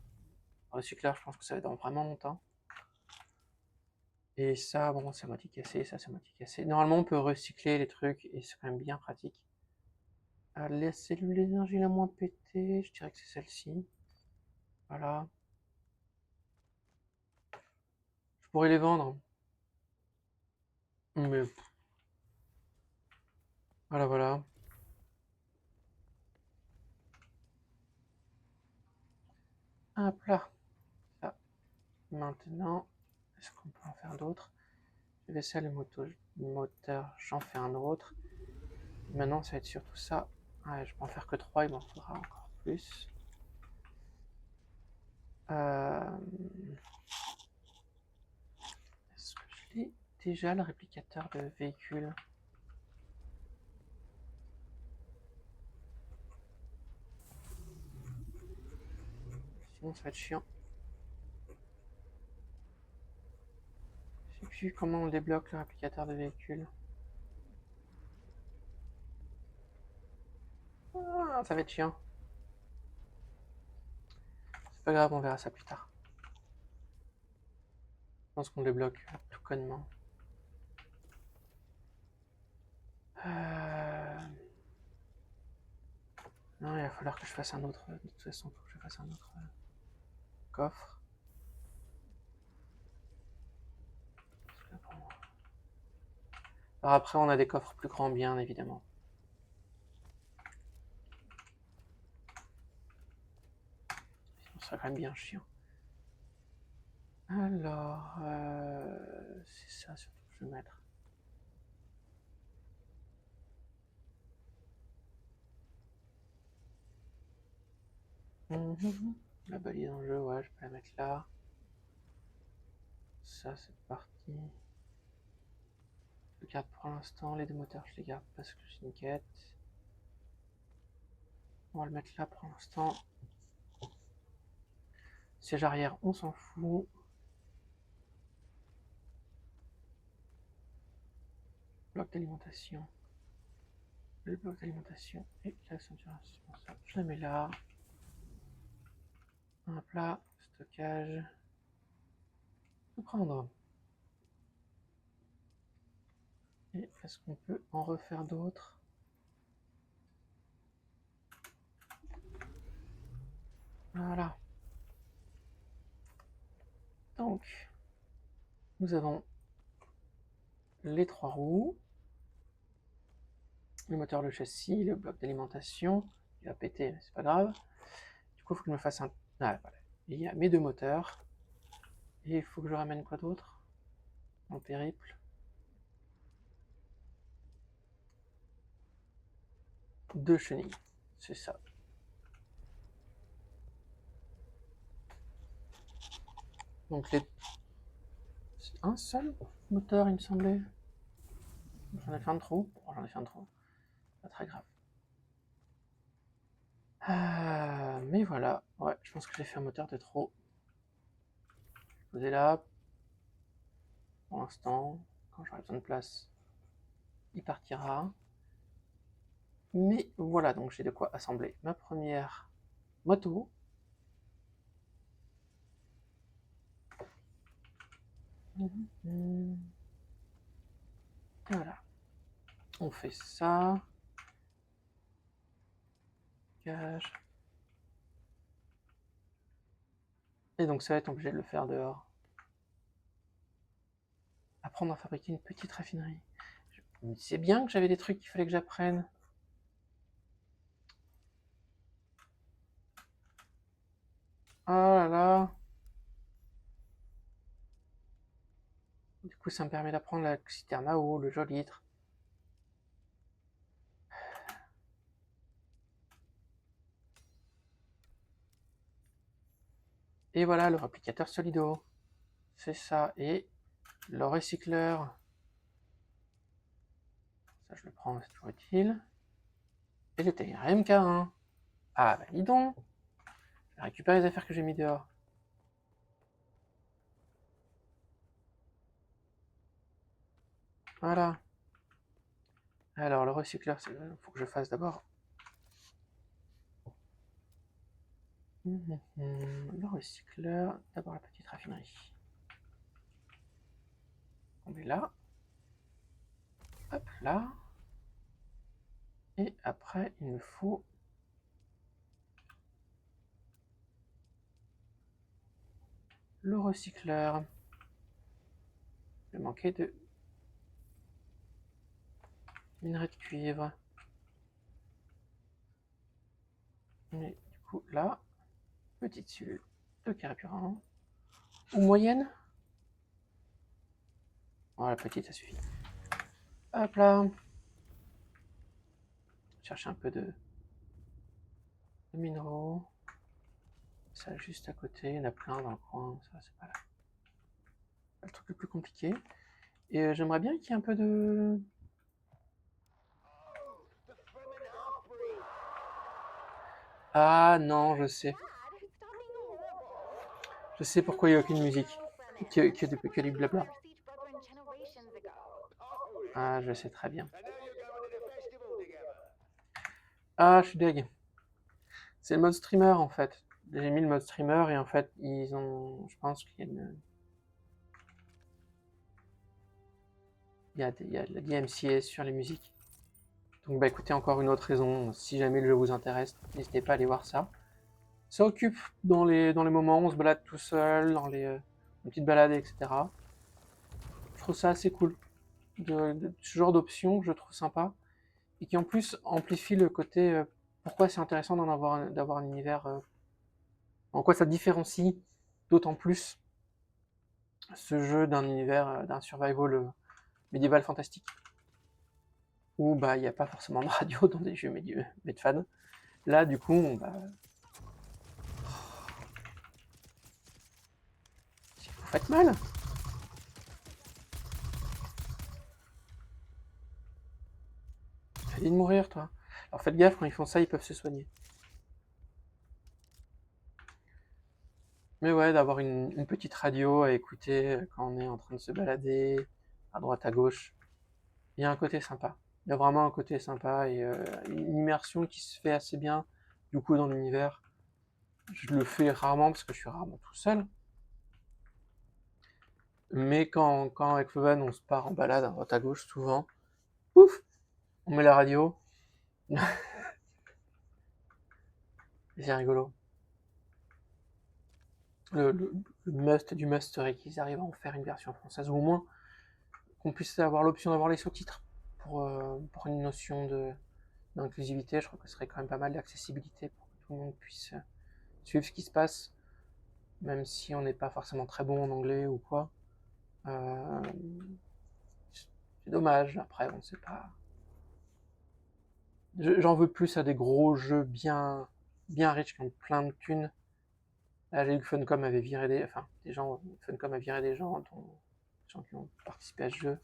Le recyclage, je pense que ça va être dans vraiment longtemps. Et ça, bon, c'est moitié cassé, ça, c'est moitié cassé. Normalement, on peut recycler les trucs, et c'est quand même bien pratique. La cellule d'énergie la moins pétée, je dirais que c'est celle-ci. Voilà. Je pourrais les vendre. Mais... Voilà, voilà. Hop là. Ça. Maintenant, est-ce qu'on peut en faire d'autres? Vaisselle et moteur, j'en fais un autre. Maintenant, ça va être surtout ça. Ouais, je peux en faire que 3, il m'en faudra encore plus. Est-ce que je l'ai déjà, le réplicateur de véhicule? Sinon, ça va être chiant. Je sais plus comment on débloque le réplicateur de véhicule. Ah, ça va être chiant. C'est pas grave, on verra ça plus tard. Je pense qu'on le débloque tout connement. Non, il va falloir que je fasse un autre. De toute façon, il faut que je fasse un autre coffre. Bon. Alors après, on a des coffres plus grands, bien évidemment. Sinon, ça serait quand même bien chiant. Alors, c'est ça surtout que je vais mettre. La balise en jeu, ouais, je peux la mettre là. Ça, c'est parti. Je garde pour l'instant. Les deux moteurs, je les garde parce que j'ai une quête. On va le mettre là pour l'instant. Siège arrière, on s'en fout. Bloc d'alimentation. Le bloc d'alimentation et la ceinture indispensable. Je la mets là. Un plat, stockage. Je vais prendre. Et est-ce qu'on peut en refaire d'autres? Voilà. Donc, nous avons les 3 roues, le moteur, le châssis, le bloc d'alimentation. Il va péter, mais c'est pas grave. Du coup, il faut que je me fasse un... Ah, voilà. Il y a mes 2 moteurs. Et il faut que je ramène quoi d'autre en périple? 2 chenilles, c'est ça. Donc les... C'est un seul moteur, il me semblait. J'en ai fait un de trop. Oh, j'en ai fait un de trop. Pas très grave. Mais voilà. Ouais, je pense que j'ai fait un moteur de trop. Je vais poser là. Pour l'instant, quand j'aurai besoin de place, il partira. Mais voilà, donc j'ai de quoi assembler ma première moto. Voilà. On fait ça. Cache. Et donc ça va être obligé de le faire dehors. Apprendre à fabriquer une petite raffinerie. C'est bien que j'avais des trucs qu'il fallait que j'apprenne. Oh là là. Du coup, ça me permet d'apprendre la citerne à eau, le jolitre. Et voilà le réplicateur solido. C'est ça. Et le recycleur. Ça, je le prends, c'est toujours utile. Et le Téléra MK1. Ah bah dis donc. Je vais récupérer les affaires que j'ai mis dehors. Voilà. Alors, le recycleur, il faut que je fasse d'abord. Le recycleur, d'abord la petite raffinerie. On met là. Hop là. Et après, il me faut le recycleur. Je vais manquer de minerai de cuivre. Et du coup, là, petite cellule de carburant. Ou moyenne? Voilà, petite, ça suffit. Hop là. Chercher un peu de minéraux. Ça juste à côté, il y en a plein dans le coin, ça c'est pas le truc le plus compliqué. Et j'aimerais bien qu'il y ait un peu de... The Fremen half-breed. Ah non, je sais. Dad, stop being horrible. Je sais pourquoi il n'y a aucune musique. Que du blabla. Siege brethren generations ago. Oh, yeah. Ah, je sais très bien. And now you're going to the festival together. Ah, je suis deg. C'est le mode streamer en fait. J'ai mis le mode streamer et en fait, ils ont... Je pense qu'il y a une... il y a de la DMCA sur les musiques. Donc bah écoutez, encore une autre raison, si jamais le jeu vous intéresse, n'hésitez pas à aller voir ça. Ça occupe dans les moments où on se balade tout seul, dans les petites balades, etc. Je trouve ça assez cool. Ce genre d'option, je trouve sympa. Et qui en plus amplifie le côté pourquoi c'est intéressant d'avoir un univers... en quoi ça différencie d'autant plus ce jeu d'un univers, d'un survival médiéval fantastique. Où bah il n'y a pas forcément de radio dans des jeux Medfan. Là du coup, bah... Si vous faites mal. Fallait de mourir toi. Alors faites gaffe, quand ils font ça, ils peuvent se soigner. Mais ouais, d'avoir une petite radio à écouter quand on est en train de se balader, à droite, à gauche, il y a un côté sympa. Il y a vraiment un côté sympa et une immersion qui se fait assez bien, du coup, dans l'univers. Je le fais rarement parce que je suis rarement tout seul. Mais quand avec Flevan, on se part en balade à droite, à gauche, souvent, ouf, on met la radio. C'est rigolo. Le must du must serait qu'ils arrivent à en faire une version française, ou au moins qu'on puisse avoir l'option d'avoir les sous-titres pour une notion d'inclusivité. Je crois que ce serait quand même pas mal d'accessibilité pour que tout le monde puisse suivre ce qui se passe, même si on n'est pas forcément très bon en anglais ou quoi. C'est dommage, après on sait pas. J'en veux plus à des gros jeux bien riches qui ont plein de thunes. Là, j'ai vu que Funcom avait viré Funcom a viré des gens, dont des gens qui ont participé à ce jeu.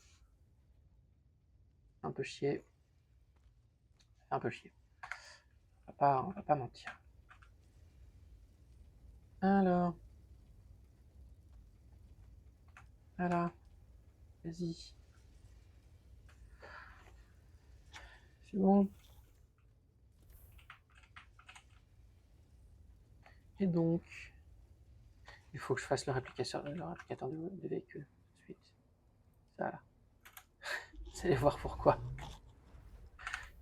Un peu chier. Un peu chier. On va pas mentir. Alors. Voilà. Vas-y. C'est bon. Et donc, il faut que je fasse le réplicateur de véhicule tout de suite. Ça là. Vous allez voir pourquoi.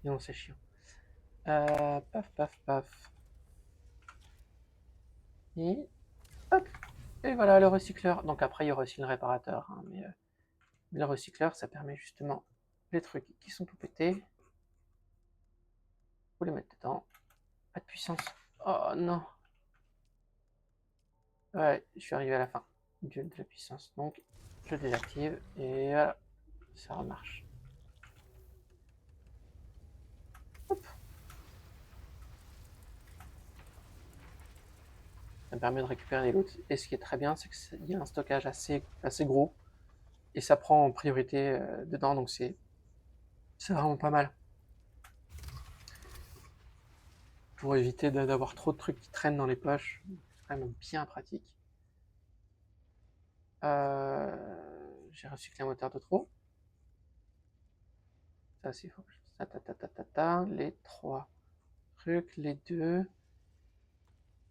Sinon c'est chiant. Paf, paf, paf. Et hop. Et voilà le recycleur. Donc après il y aura aussi le réparateur. Hein, mais le recycleur, ça permet justement les trucs qui sont tout pétés. Vous les mettre dedans. Pas de puissance. Oh non. Ouais, je suis arrivé à la fin de la puissance. Donc je désactive et voilà. Ça remarche. Hop. Ça me permet de récupérer des loots. Et ce qui est très bien, c'est qu'il y a un stockage assez gros. Et ça prend en priorité dedans, donc c'est vraiment pas mal. Pour éviter d'avoir trop de trucs qui traînent dans les poches. C'est quand même bien pratique. J'ai recyclé un moteur de trop. Ça, c'est faux. Les 3 trucs, les 2.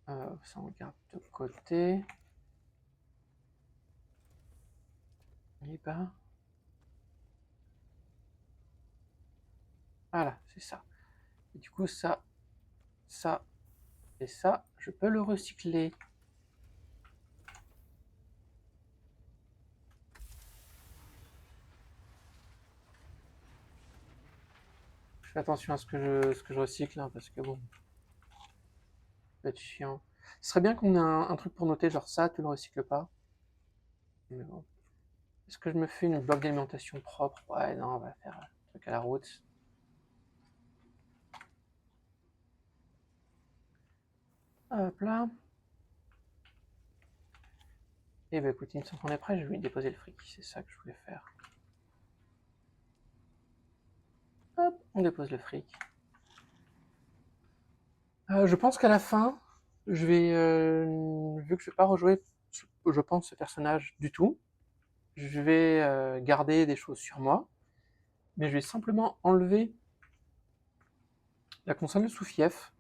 Ça, on garde de côté. Et ben. Voilà, c'est ça. Et du coup, ça et ça, je peux le recycler. Je fais attention à ce que je recycle, hein, parce que bon, ça peut être chiant. Ce serait bien qu'on ait un truc pour noter, genre ça, tu le recycles pas. Mais bon. Est-ce que je me fais une bloc d'alimentation propre? Ouais, non, on va faire un truc à la route. Hop là. Et bah écoute, il me semble qu'on est prêt, je vais lui déposer le fric, c'est ça que je voulais faire. Hop, on dépose le fric. Je pense qu'à la fin, je vais, vu que je vais pas rejouer, je pense, ce personnage du tout, je vais garder des choses sur moi, mais je vais simplement enlever la console de sous-fief,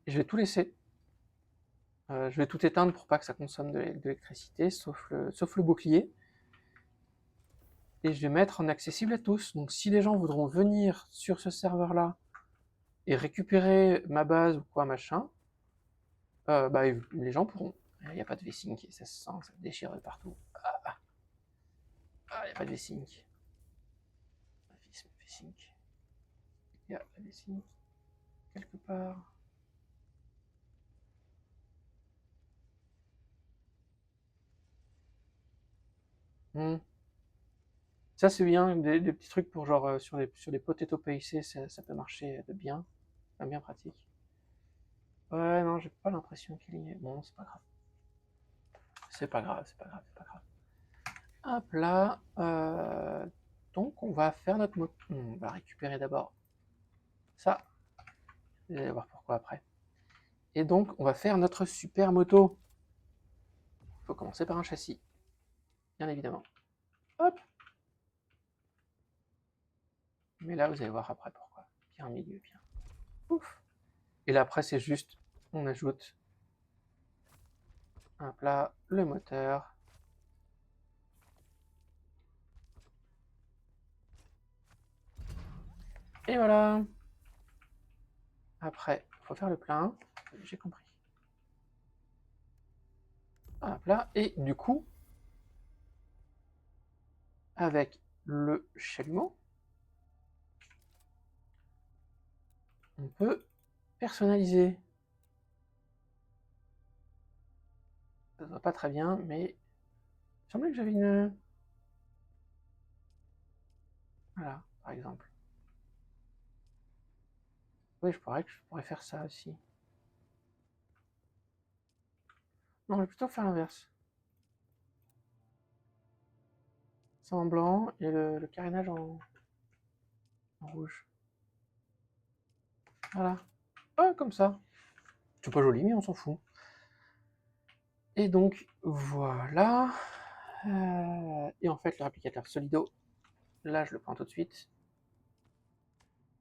et je vais tout laisser. Je vais tout éteindre pour pas que ça consomme de l'électricité, sauf le bouclier. Et je vais mettre en accessible à tous. Donc si les gens voudront venir sur ce serveur-là et récupérer ma base ou quoi, machin, bah, les gens pourront. Il n'y a pas de V-Sync, ça se sent, ça déchire de partout. Il n'y a pas de V-Sync. V-Sync. Il y a la V-Sync quelque part. Ça c'est bien, des petits trucs pour genre sur les potato PIC, ça peut marcher de bien, bien pratique. Ouais, non, j'ai pas l'impression qu'il y ait. Bon, c'est pas grave. C'est pas grave, c'est pas grave, c'est pas grave. Hop là. Donc on va faire notre moto. On va récupérer d'abord ça. Vous allez voir pourquoi après. Et donc on va faire notre super moto. Il faut commencer par un châssis. Bien évidemment. Hop. Mais là vous allez voir après pourquoi. Bien au milieu, bien. Ouf. Et là après c'est juste, on ajoute un plat, le moteur. Et voilà. Après, il faut faire le plein. J'ai compris. Hop là. Et du coup, avec le chalumeau, on peut personnaliser. Ça ne va pas très bien, mais il me semblait que j'avais une... Voilà, par exemple. Oui, je pourrais faire ça aussi. Non, je vais plutôt faire l'inverse. Ça en blanc et le carénage en rouge. Voilà. Ah, comme ça. C'est pas joli, mais on s'en fout. Et donc, voilà. Et en fait, le réplicateur Solido, là, je le prends tout de suite.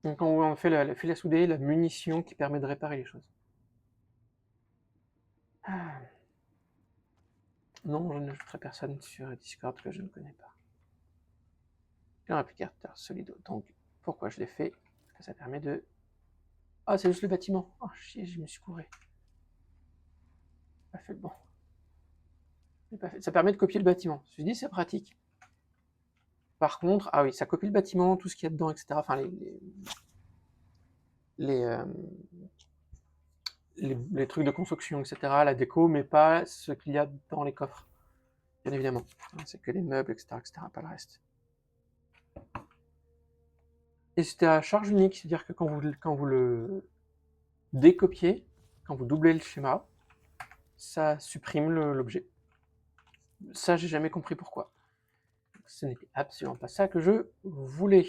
Donc, on fait le fil à souder, la munition qui permet de réparer les choses. Non, je n'ajouterai personne sur Discord que je ne connais pas. Un réplicateur Solido. Donc, pourquoi je l'ai fait? Parce que ça permet de... Ah, c'est juste le bâtiment. Oh, chier, je me suis couré. Pas fait le bon. Pas fait. Ça permet de copier le bâtiment. Je me suis dit, c'est pratique. Par contre, ah oui, ça copie le bâtiment, tout ce qu'il y a dedans, etc. Enfin, les trucs de construction, etc. La déco, mais pas ce qu'il y a dans les coffres. Bien évidemment. C'est que les meubles, etc., etc., pas le reste. Et c'était à charge unique, c'est-à-dire que quand vous le décopiez, quand vous doublez le schéma, ça supprime l'objet. Ça, j'ai jamais compris pourquoi. Ce n'était absolument pas ça que je voulais.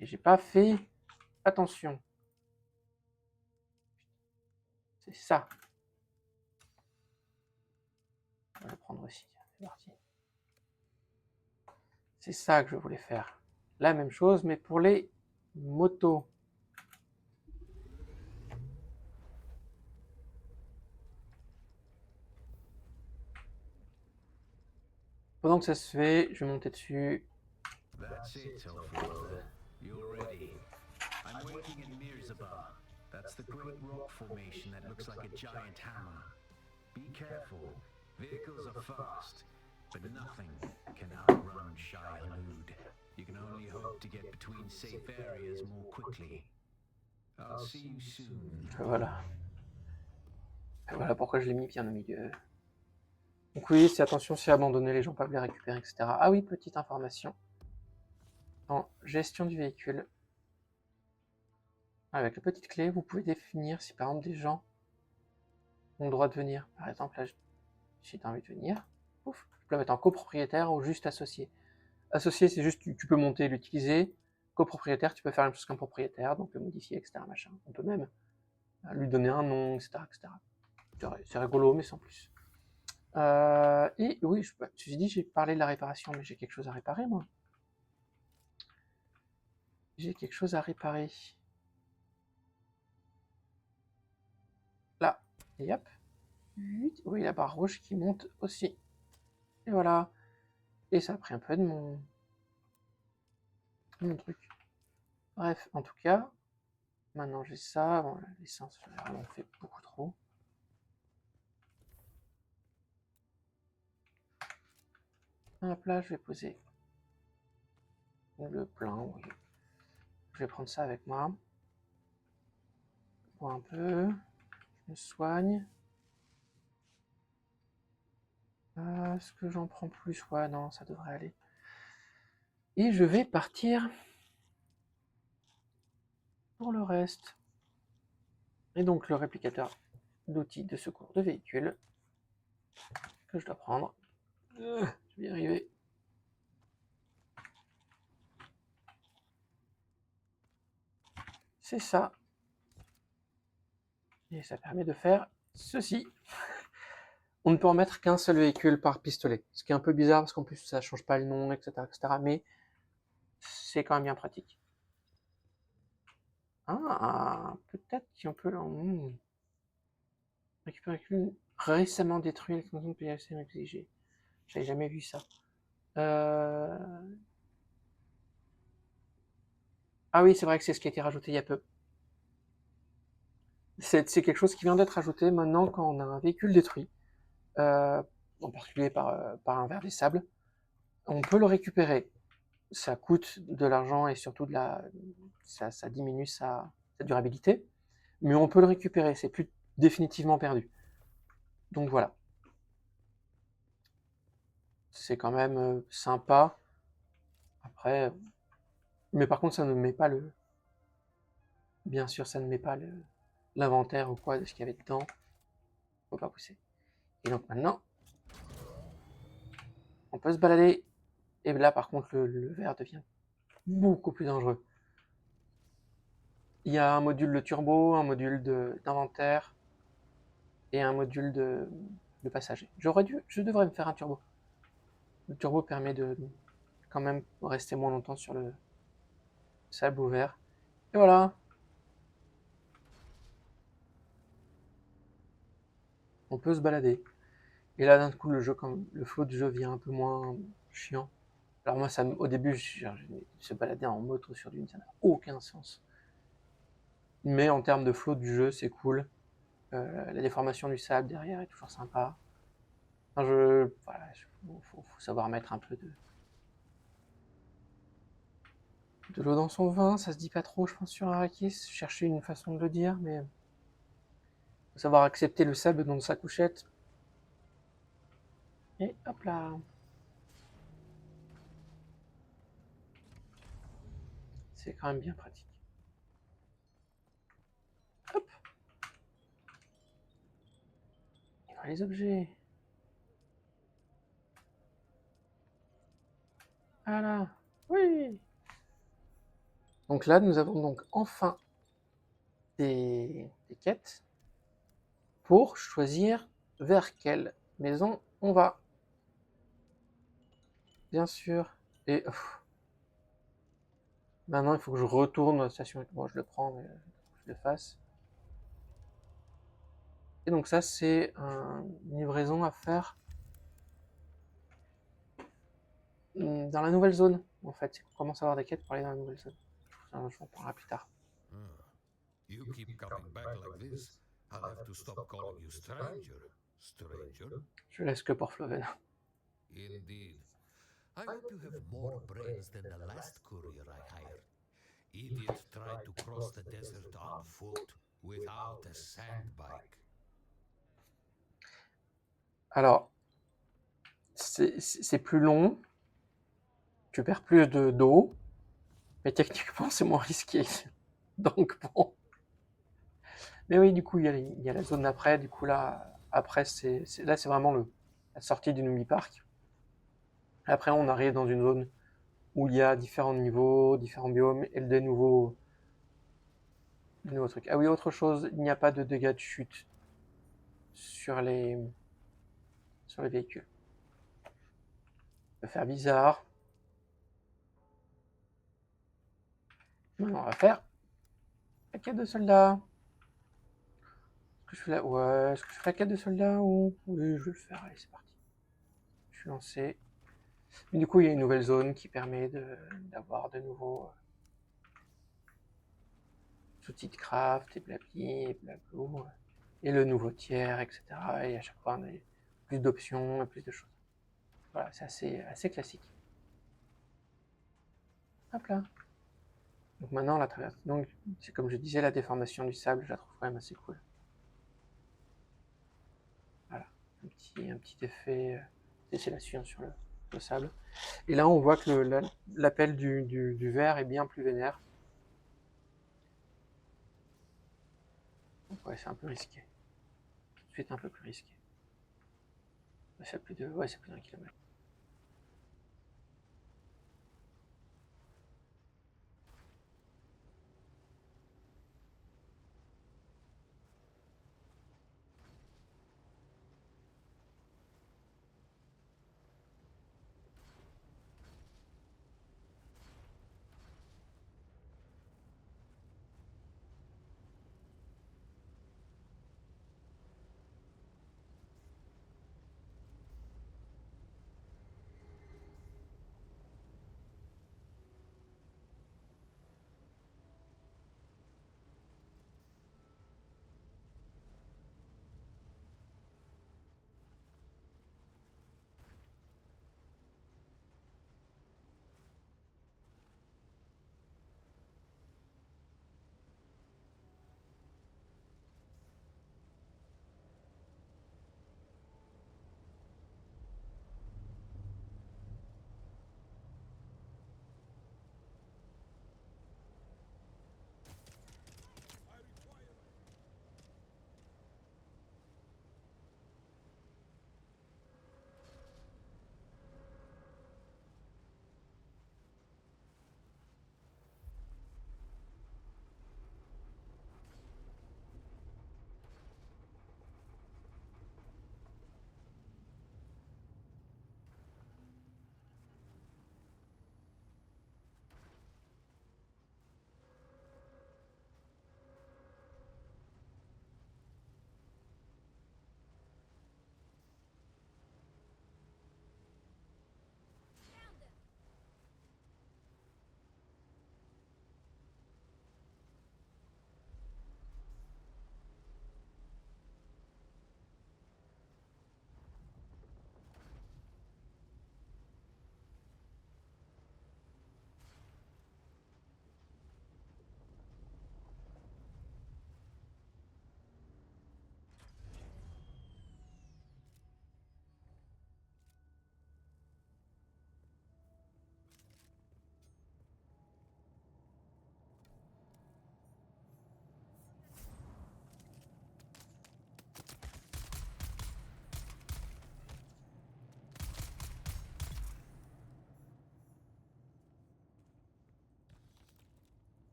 Et j'ai pas fait attention. C'est ça. On va le prendre aussi. C'est parti. C'est ça que je voulais faire. La même chose, mais pour les motos. Pendant que ça se fait, je vais monter dessus. That's it, Offroader. You're ready. I'm waiting in Mirzabar. That's the great rock formation that looks like a giant hammer. Be careful. Vehicles are fast, but nothing can outrun Shai Hulud. You can only hope to get between safe areas more quickly. I'll see you soon. Voilà. Voilà pourquoi je l'ai mis bien au milieu. Donc oui, c'est attention, c'est abandonné, les gens peuvent les récupérer, etc. Ah oui, petite information. En gestion du véhicule, avec la petite clé, vous pouvez définir si par exemple des gens ont le droit de venir. Par exemple, là, si tu as envie de venir, ouf, tu peux le mettre en copropriétaire ou juste associé. Associé, c'est juste tu peux monter et l'utiliser. Copropriétaire, tu peux faire la même chose qu'un propriétaire, donc le modifier, etc. Machin. On peut même lui donner un nom, etc. C'est rigolo, mais sans plus. Et oui, je me suis dit, j'ai parlé de la réparation, mais j'ai quelque chose à réparer, moi. J'ai quelque chose à réparer. Là, et hop. Oui, la barre rouge qui monte aussi. Et voilà. Et ça a pris un peu de mon truc. Bref, en tout cas, maintenant j'ai ça. Bon, l'essence, j'en ai vraiment fait beaucoup trop. Hop là, je vais poser le plein, oui. Je vais prendre ça avec moi. Pour un peu. Je me soigne. Est-ce que j'en prends plus? Ouais, non, ça devrait aller. Et je vais partir pour le reste. Et donc le réplicateur d'outils de secours de véhicule que je dois prendre. Je vais y arriver. C'est ça. Et ça permet de faire ceci. On ne peut en mettre qu'un seul véhicule par pistolet. Ce qui est un peu bizarre parce qu'en plus ça change pas le nom, etc. Mais c'est quand même bien pratique. Ah, peut-être qu'on peut récupérer un véhicule récemment détruit avec une PLC exigée. J'avais jamais vu ça. Ah oui, c'est vrai que c'est ce qui a été rajouté il y a peu. C'est quelque chose qui vient d'être ajouté maintenant quand on a un véhicule détruit, en particulier par un ver des sables. On peut le récupérer. Ça coûte de l'argent et surtout ça diminue sa durabilité, mais on peut le récupérer, c'est plus définitivement perdu. Donc voilà. C'est quand même sympa. Après, mais par contre, ça ne met pas le. Bien sûr, ça ne met pas l'inventaire ou quoi de ce qu'il y avait dedans. Faut pas pousser. Et donc maintenant, on peut se balader. Et là, par contre, le verre devient beaucoup plus dangereux. Il y a un module de turbo, un module d'inventaire et un module de passager. Je devrais me faire un turbo. Le turbo permet de quand même rester moins longtemps sur le sable ouvert. Et voilà. On peut se balader. Et là, d'un coup, le flow du jeu vient un peu moins chiant. Alors moi, au début, se balader en moto sur dune, ça n'a aucun sens. Mais en termes de flow du jeu, c'est cool. La déformation du sable derrière est toujours sympa. Enfin, voilà, faut savoir mettre un peu de l'eau dans son vin. Ça se dit pas trop, je pense, sur Arrakis. Chercher une façon de le dire, mais faut savoir accepter le sable dans sa couchette. Et hop là. C'est quand même bien pratique. Hop. Et voilà les objets. Voilà. Oui. Donc là, nous avons donc enfin des quêtes pour choisir vers quelle maison on va. Bien sûr. Et maintenant, il faut que je retourne à la station. Moi, je le prends, mais je le fasse. Et donc ça, c'est une livraison à faire dans la nouvelle zone, en fait. On commence à avoir des quêtes pour aller dans la nouvelle zone. Je m'en parlerai plus tard. You keep coming back like this, I'll have to stop calling you stranger. Stranger? Je laisse que pour Floven. Indeed. I hope you have more brains than the last courier I hired. Idiot tried to cross the desert on foot without a sandbike. Alors, c'est plus long, tu perds plus d'eau, mais techniquement c'est moins risqué. Donc bon. Mais oui, du coup, il y a la zone d'après, du coup là, après, là c'est vraiment la sortie du Numi Park. Après, on arrive dans une zone où il y a différents niveaux, différents biomes, et des nouveaux trucs. Ah oui, autre chose, il n'y a pas de dégâts de chute sur les véhicules. Ça peut faire bizarre. Maintenant, on va faire la quête de soldats. Est-ce que je fais la... Ouais, est-ce que je fais la quête de soldats ou... Oui, je vais le faire, allez, c'est parti. Je suis lancé. Et du coup, il y a une nouvelle zone qui permet d'avoir de nouveaux outils de craft et blabli et blablou. Et le nouveau tiers, etc. Et à chaque fois, on a plus d'options et plus de choses. Voilà, c'est assez classique. Hop là. Donc maintenant, la traverse. Donc, c'est comme je disais, la déformation du sable, je la trouve quand même assez cool. Voilà, un petit effet décélation sur le sable. Et là, on voit que l'appel du verre est bien plus vénère. Donc, ouais, c'est un peu risqué. Tout de suite, un peu plus risqué. C'est plus d'1 kilomètre.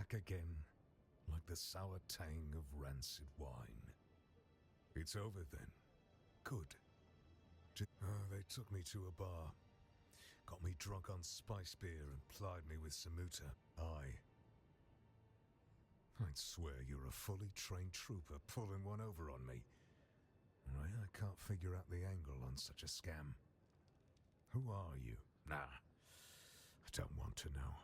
back again, like the sour tang of rancid wine. It's over then. Good. They took me to a bar, got me drunk on spice beer and plied me with Samuta. I'd swear you're a fully trained trooper pulling one over on me. I can't figure out the angle on such a scam. Who are you? Nah, I don't want to know.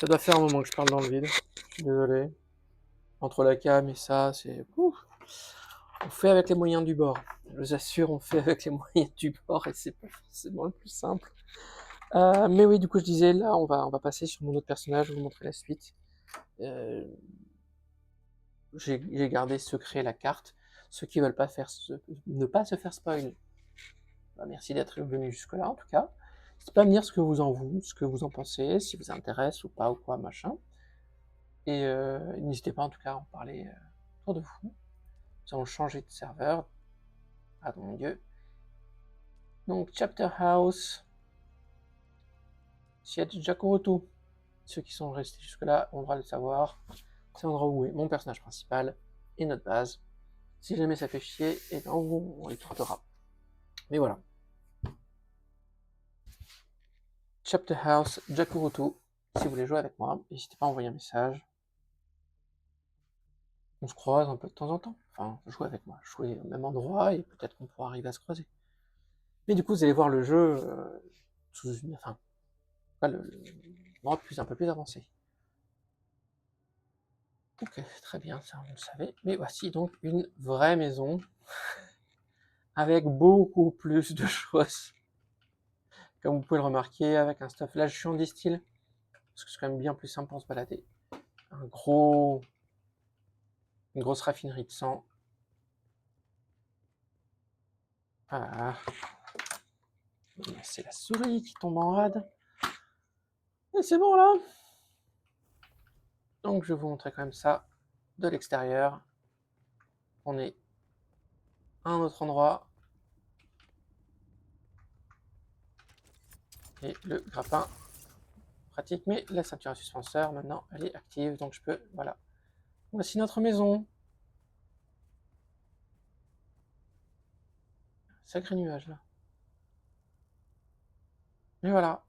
Ça doit faire un moment que je parle dans le vide. Je suis désolé. Entre la cam et ça, c'est... Ouf. On fait avec les moyens du bord. Je vous assure, on fait avec les moyens du bord et c'est pas forcément le plus simple. Mais oui, du coup, je disais, là, on va passer sur mon autre personnage, je vais vous montrer la suite. J'ai gardé secret la carte. Ceux qui veulent pas ne pas se faire spoil, bah, merci d'être venu jusque-là, en tout cas. N'hésitez pas à me dire ce que vous en pensez, si vous intéresse ou pas, ou quoi, machin. Et n'hésitez pas, en tout cas, à en parler autour de vous. Nous allons changer de serveur. Ah mon dieu. Donc, Chapter House. Siège Jakuroto. Ceux qui sont restés jusque-là ont le droit de le savoir. C'est l'endroit où est mon personnage principal et notre base. Si jamais ça fait chier, et ben on les tournera. Mais voilà. Chapter House Jakuroto. Si vous voulez jouer avec moi, n'hésitez pas à envoyer un message. On se croise un peu de temps en temps. Enfin, jouez avec moi. Jouez au même endroit et peut-être qu'on pourra arriver à se croiser. Mais du coup, vous allez voir le jeu sous une... Enfin, le mode un peu plus avancé. Ok, très bien, ça on le savait. Mais voici donc une vraie maison avec beaucoup plus de choses. Comme vous pouvez le remarquer, avec un stuff. Là, je suis en distill, parce que c'est quand même bien plus simple pour se balader. Une grosse raffinerie de sang. Voilà. C'est la souris qui tombe en rade. Et c'est bon là. Donc je vais vous montrer quand même ça de l'extérieur. On est à un autre endroit. Et le grappin pratique, mais la ceinture à suspenseur maintenant elle est active, donc je peux, voilà. Voici notre maison. Sacré nuage là. Mais voilà.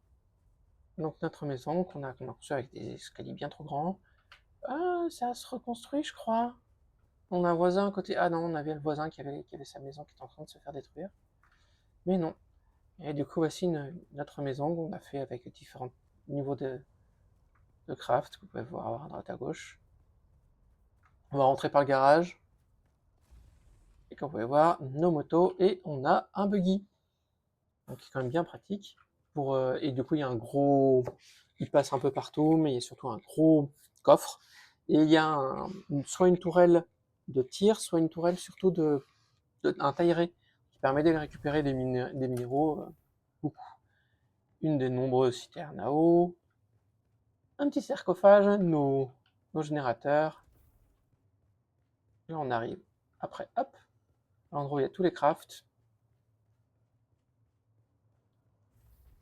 Donc notre maison qu'on a construit avec des escaliers bien trop grands. Ah, ça se reconstruit je crois. On a un voisin à côté. Ah non, on avait le voisin qui avait sa maison qui était en train de se faire détruire. Mais non. Et du coup voici notre maison qu'on a fait avec différents niveaux de craft que vous pouvez voir à droite à gauche. On va rentrer par le garage. Et comme vous pouvez voir, nos motos et on a un buggy. Donc c'est quand même bien pratique. Et du coup, il y a un gros... Il passe un peu partout, mais il y a surtout un gros coffre. Et il y a soit une tourelle de tir, soit une tourelle surtout un tailleret qui permet de récupérer des minéraux beaucoup. Une des nombreuses citernes à eau, un petit sarcophage, nos générateurs. Là, on arrive après, hop, à l'endroit où il y a tous les crafts.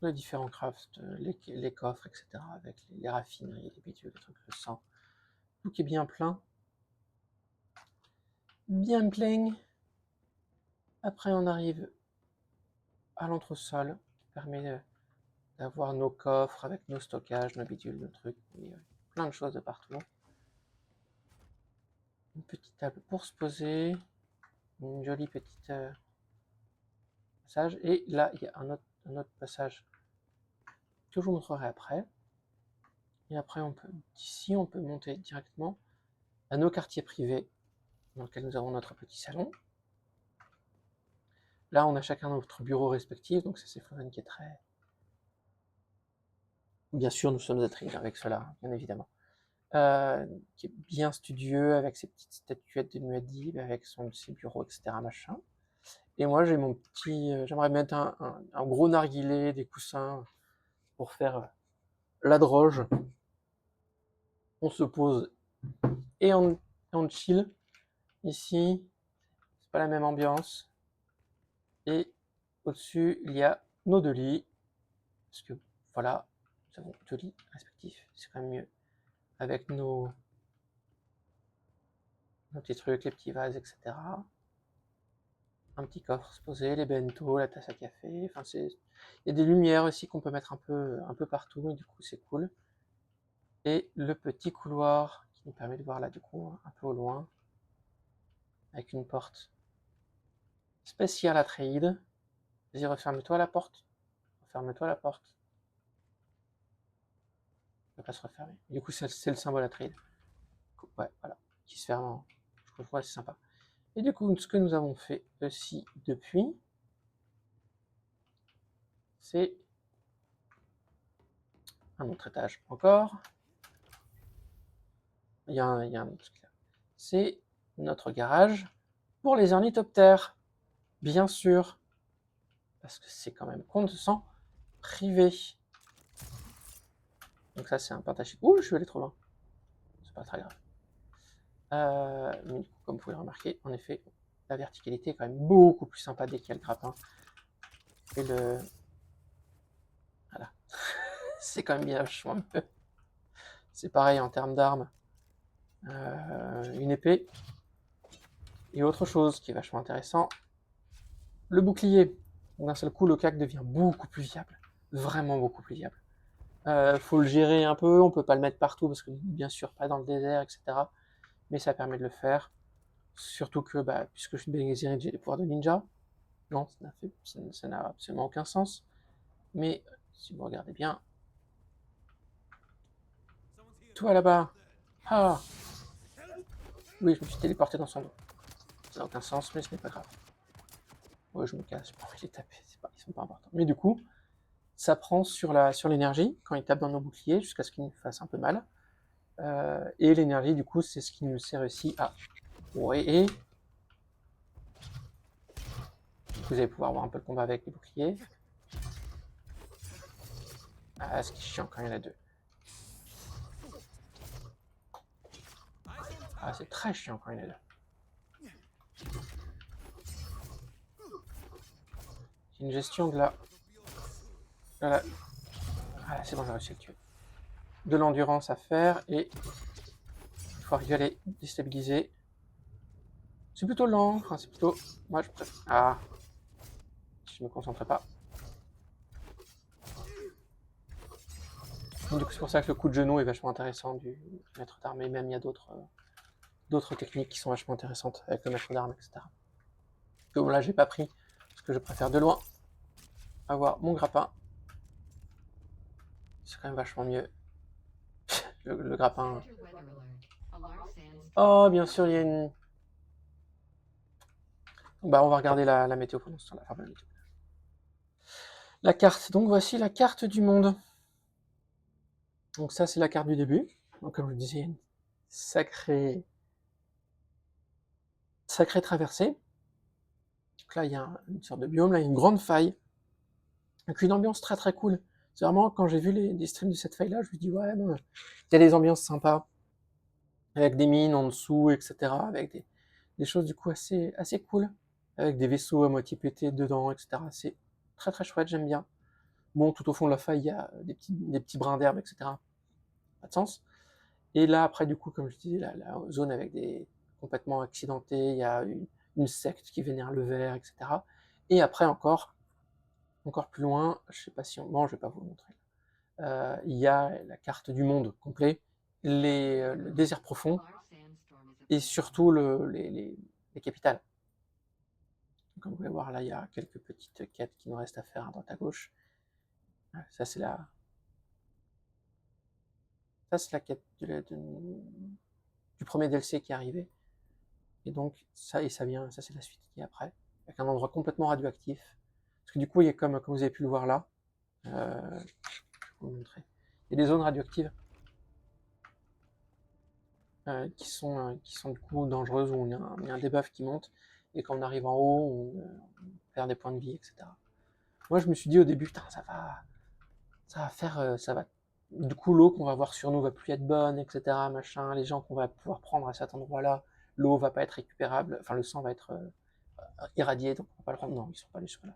Les différents crafts, les coffres, etc. avec les raffineries, les bidules, les trucs, le sang. Tout qui est bien plein. Bien plein. Après, on arrive à l'entresol qui permet d'avoir nos coffres avec nos stockages, nos bidules, nos trucs. Plein de choses de partout. Une petite table pour se poser. Une jolie petite passage. Et là, il y a un autre passage que je vous montrerai après. Et après, d'ici, on peut monter directement à nos quartiers privés, dans lequel nous avons notre petit salon. Là, on a chacun notre bureau respectif, donc c'est Florian qui est très... Bien sûr, nous sommes intrigués avec cela, bien évidemment. Qui est bien studieux, avec ses petites statuettes de Muad'Dib, avec ses bureaux, etc. machin. Et moi, j'ai mon petit... J'aimerais mettre un gros narguilé, des coussins, pour faire la droge. On se pose et on chill. Ici, c'est pas la même ambiance. Et au-dessus, il y a nos deux lits. Parce que, voilà, nous avons deux lits respectifs. C'est quand même mieux. Avec nos petits trucs, les petits vases, etc. Un petit coffre se poser, les bento, la tasse à café. Enfin, il y a des lumières aussi qu'on peut mettre un peu partout. Et du coup, c'est cool. Et le petit couloir qui nous permet de voir là, du coup, un peu au loin. Avec une porte spéciale à trade. Vas-y, referme-toi la porte. Referme-toi la porte. peut pas se refermer. Du coup, c'est le symbole Atride. Ouais, voilà, qui se ferme. Je trouve c'est sympa. Et du coup, ce que nous avons fait aussi depuis, c'est un autre étage encore. Il y a un autre truc là. C'est notre garage pour les ornithoptères, bien sûr, parce que c'est quand même qu'on se sent privé. Donc ça, c'est un partagé. Ouh, je suis allé trop loin. C'est pas très grave. Mais du coup, comme vous pouvez le remarquer, en effet, la verticalité est quand même beaucoup plus sympa dès qu'il y a le grappin. Et le... Voilà. C'est quand même bien vachement mieux. C'est pareil en termes d'armes. Une épée. Et autre chose qui est vachement intéressant, le bouclier. D'un seul coup, le CAC devient beaucoup plus viable. Vraiment beaucoup plus viable. Faut le gérer un peu, on peut pas le mettre partout parce que bien sûr pas dans le désert, etc. Mais ça permet de le faire. Surtout que, puisque je suis Bene Gesserit, j'ai les pouvoirs de ninja. Non, ça n'a absolument aucun sens. Mais si vous regardez bien, toi là-bas, ah, oui, je me suis téléporté dans son dos. Ça n'a aucun sens, mais ce n'est pas grave. Ouais, je me casse, j'ai pas envie de les taper, ils sont pas importants. Mais du coup, ça prend sur l'énergie quand il tape dans nos boucliers jusqu'à ce qu'il nous fasse un peu mal. Et l'énergie, du coup, c'est ce qui nous sert aussi à... Ouais, et... Vous allez pouvoir voir un peu le combat avec les boucliers. Ah, ce qui est chiant quand il y en a deux. Ah, c'est très chiant quand il y en a deux. C'est une gestion de la... Voilà. Ah, c'est bon, j'ai réussi à le tuer. De l'endurance à faire et... Il faut arriver à les déstabiliser. C'est plutôt lent, enfin c'est plutôt... Moi je préfère... Ah. Je me concentrais pas. Donc, du coup, c'est pour ça que le coup de genou est vachement intéressant du maître d'armes. Et même il y a d'autres techniques qui sont vachement intéressantes avec le maître d'armes, etc. Que bon, là j'ai pas pris, parce que je préfère de loin avoir mon grappin. C'est quand même vachement mieux. le grappin. Oh, bien sûr, il y a une... On va regarder la météo pendant ce temps-là. Enfin, la carte. Donc voici la carte du monde. Donc ça, c'est la carte du début. Donc comme je vous disais, il y a une sacrée traversée. Donc là, il y a une sorte de biome, là, il y a une grande faille. Donc une ambiance très très cool. C'est vraiment, quand j'ai vu les streams de cette faille-là, je me dis, ouais, non, il y a des ambiances sympas, avec des mines en dessous, etc., avec des choses du coup assez cool, avec des vaisseaux à moitié pétés dedans, etc. C'est très très chouette, j'aime bien. Bon, tout au fond de la faille, il y a des petits brins d'herbe, etc. Pas de sens. Et là, après, du coup, comme je disais, la zone avec des complètement accidentés, il y a une secte qui vénère le verre, etc. Et après, encore plus loin, je sais pas si on... Bon, je vais pas vous le montrer. Il y a la carte du monde complet, le désert profond, et surtout les capitales. Comme vous pouvez voir, là, il y a quelques petites quêtes qui nous restent à faire à droite à gauche. Ça, c'est la quête du premier DLC qui est arrivé. Et donc, ça vient, ça c'est la suite qui est après, avec un endroit complètement radioactif. Parce que du coup, il y a comme vous avez pu le voir là, je vais vous montrer. Il y a des zones radioactives qui sont du coup dangereuses, où il y a un debuff qui monte, et quand on arrive en haut, on perd des points de vie, etc. Moi, je me suis dit au début, putain, ça va faire, du coup, l'eau qu'on va voir sur nous va plus être bonne, etc., machin, les gens qu'on va pouvoir prendre à cet endroit-là, l'eau va pas être récupérable, enfin, le sang va être irradié, donc on va pas le rendre. Non, ils sont pas allés jusque là.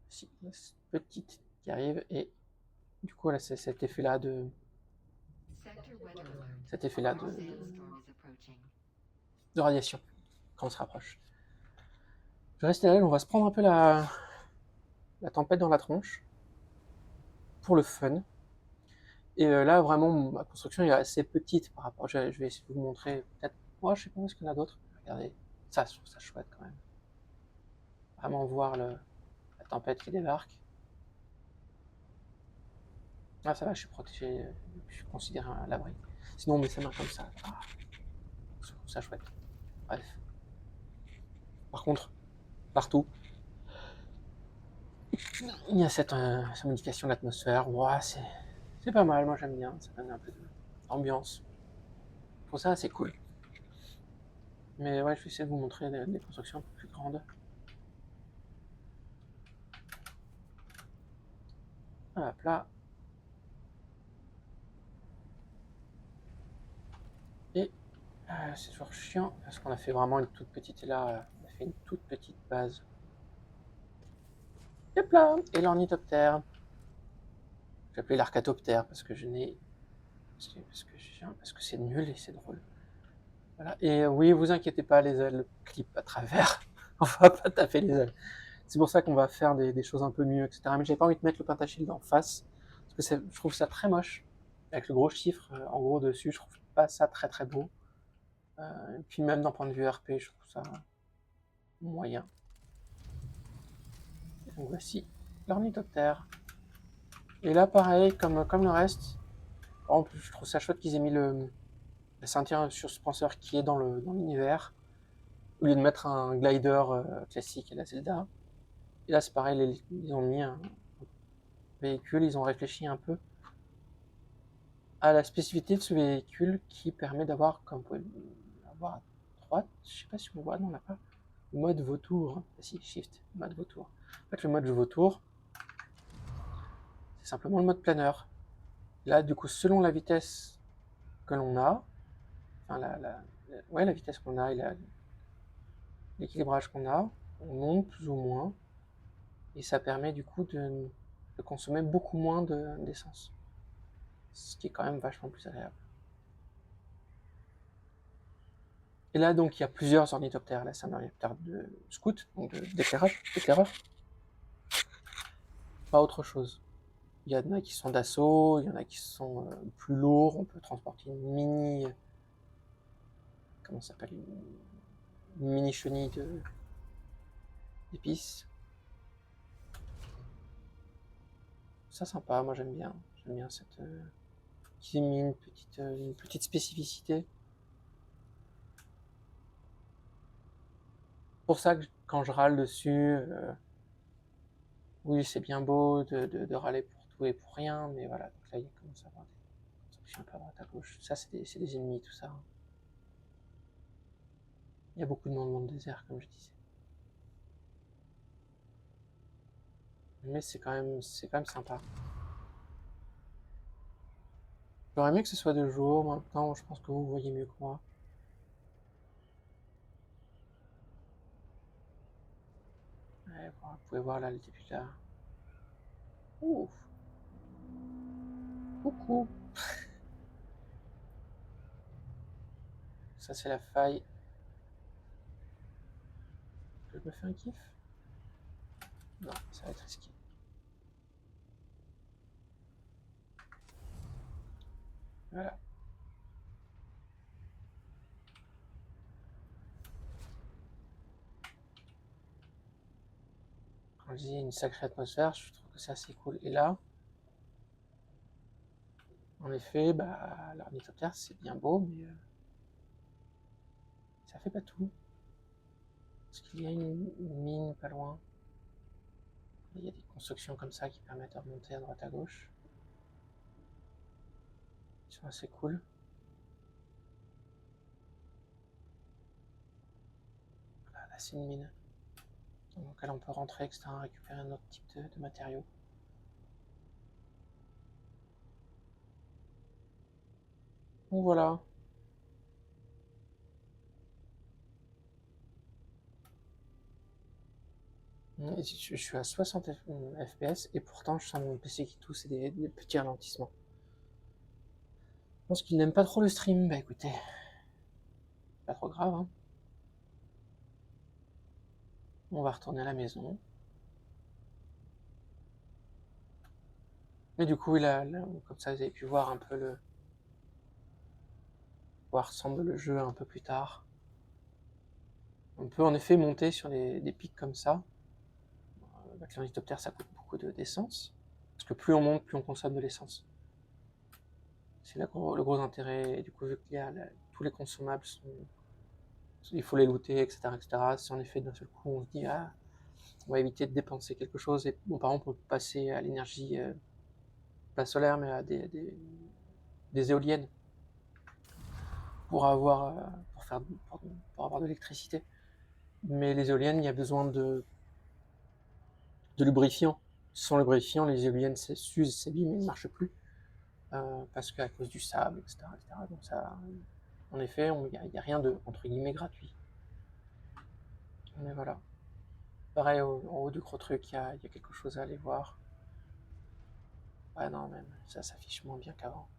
Si, il y a cette petite qui arrive, et du coup, là, c'est cet effet-là de radiation quand on se rapproche. Je vais rester là, on va se prendre un peu la tempête dans la tronche pour le fun. Et là, vraiment, ma construction est assez petite par rapport. Je vais essayer de vous montrer. Peut-être. Moi, je sais pas où est-ce qu'il y en a d'autres. Regardez. Ça, je trouve ça chouette quand même. Vraiment voir la tempête qui débarque. Ah ça va, je suis protégé, je suis considéré à l'abri. Sinon on met sa main comme ça. Ah, je trouve ça chouette. Bref. Par contre, partout, il y a cette modification de l'atmosphère. Ouah, c'est pas mal, moi j'aime bien, ça donne un peu d'ambiance. Je trouve ça assez cool. Mais ouais, je vais essayer de vous montrer des constructions un peu plus grandes. Hop là. Et c'est toujours chiant parce qu'on a fait vraiment une toute petite. Et là, on a fait une toute petite base. Hop là. Et l'ornithoptère. J'ai appelé l'arcatoptère parce que je n'ai. Parce que c'est nul et c'est drôle. Voilà. Et oui, vous inquiétez pas, les ailes clippent à travers. On va pas taper les ailes. C'est pour ça qu'on va faire des choses un peu mieux, etc. Mais j'ai pas envie de mettre le pentashield en face. Parce que je trouve ça très moche. Avec le gros chiffre en gros dessus, je trouve pas ça très très beau. Et puis même d'un point de vue RP, je trouve ça moyen. Donc voici l'ornithoptère. Et là, pareil, comme le reste, en plus, je trouve ça chouette qu'ils aient mis la ceinture suspenseur qui est dans l'univers, au lieu de mettre un glider classique à la Zelda. Et là, c'est pareil, ils ont mis un véhicule, ils ont réfléchi un peu à la spécificité de ce véhicule qui permet d'avoir, comme vous pouvez voir à droite, je sais pas si on voit, non, on n'a pas, le mode vautour. Ah, si, shift, mode vautour. En fait, le mode vautour, c'est simplement le mode planeur. Là, du coup, selon la vitesse que l'on a, enfin la vitesse qu'on a et l'équilibrage qu'on a, on monte plus ou moins, et ça permet du coup de consommer beaucoup moins d'essence. Ce qui est quand même vachement plus agréable. Et là, donc, il y a plusieurs ornithoptères. Là, c'est un ornithoptère de scout, donc d'éclairage, pas autre chose. Il y en a qui sont d'assaut, il y en a qui sont plus lourds. On peut transporter une mini. Comment ça s'appelle, une mini chenille d'épices. Ça, sympa, moi j'aime bien. J'aime bien cette. Qui mis une petite spécificité. Pour ça que quand je râle dessus, oui, c'est bien beau de râler pour tout et pour rien, mais voilà. Donc là, il commence à avoir des constructions un peu à droite à gauche. Ça, c'est des ennemis, tout ça. Il y a beaucoup de monde dans le désert, comme je disais. Mais c'est quand même sympa. J'aurais aimé que ce soit de jour. Maintenant, je pense que vous voyez mieux que moi. Ouais, vous pouvez voir là le début là. Ouf. Coucou. Ça, c'est la faille. Que je me fais un kiff? Non, ça va être risqué. Voilà. Quand je dis une sacrée atmosphère, je trouve que c'est assez cool. Et là, en effet, bah, l'ornithoptère, c'est bien beau, mais ça fait pas tout. Parce qu'il y a une mine pas loin. Il y a des constructions comme ça qui permettent de remonter à droite à gauche. Ils sont assez cool. Voilà, là, c'est une mine dans laquelle on peut rentrer, etc., récupérer un autre type de matériaux. Donc voilà. Je suis à 60 FPS et pourtant je sens mon PC qui tousse et des petits ralentissements. Je pense qu'il n'aime pas trop le stream. Bah écoutez, pas trop grave, hein. On va retourner à la maison. Mais du coup, comme ça, vous avez pu voir un peu quoi ressemble le jeu un peu plus tard. On peut en effet monter sur des pics comme ça. Avec l'ornithoptère, ça coûte beaucoup d'essence. Parce que plus on monte, plus on consomme de l'essence. C'est là le gros intérêt. Et du coup, vu qu'il y a tous les consommables, il faut les looter, etc., etc. Si en effet d'un seul coup on se dit ah, on va éviter de dépenser quelque chose, et bon, par exemple on peut passer à l'énergie pas solaire mais à des éoliennes pour avoir pour avoir de l'électricité. Mais les éoliennes, il y a besoin de lubrifiant. Sans lubrifiant, les éoliennes s'usent, s'abîment et ne marchent plus. Parce qu'à cause du sable, etc., etc. Donc ça, en effet, il n'y a rien de, entre guillemets, gratuit. Mais voilà. Pareil, en haut du gros truc, il y a quelque chose à aller voir. Ouais, non, même, ça s'affiche moins bien qu'avant.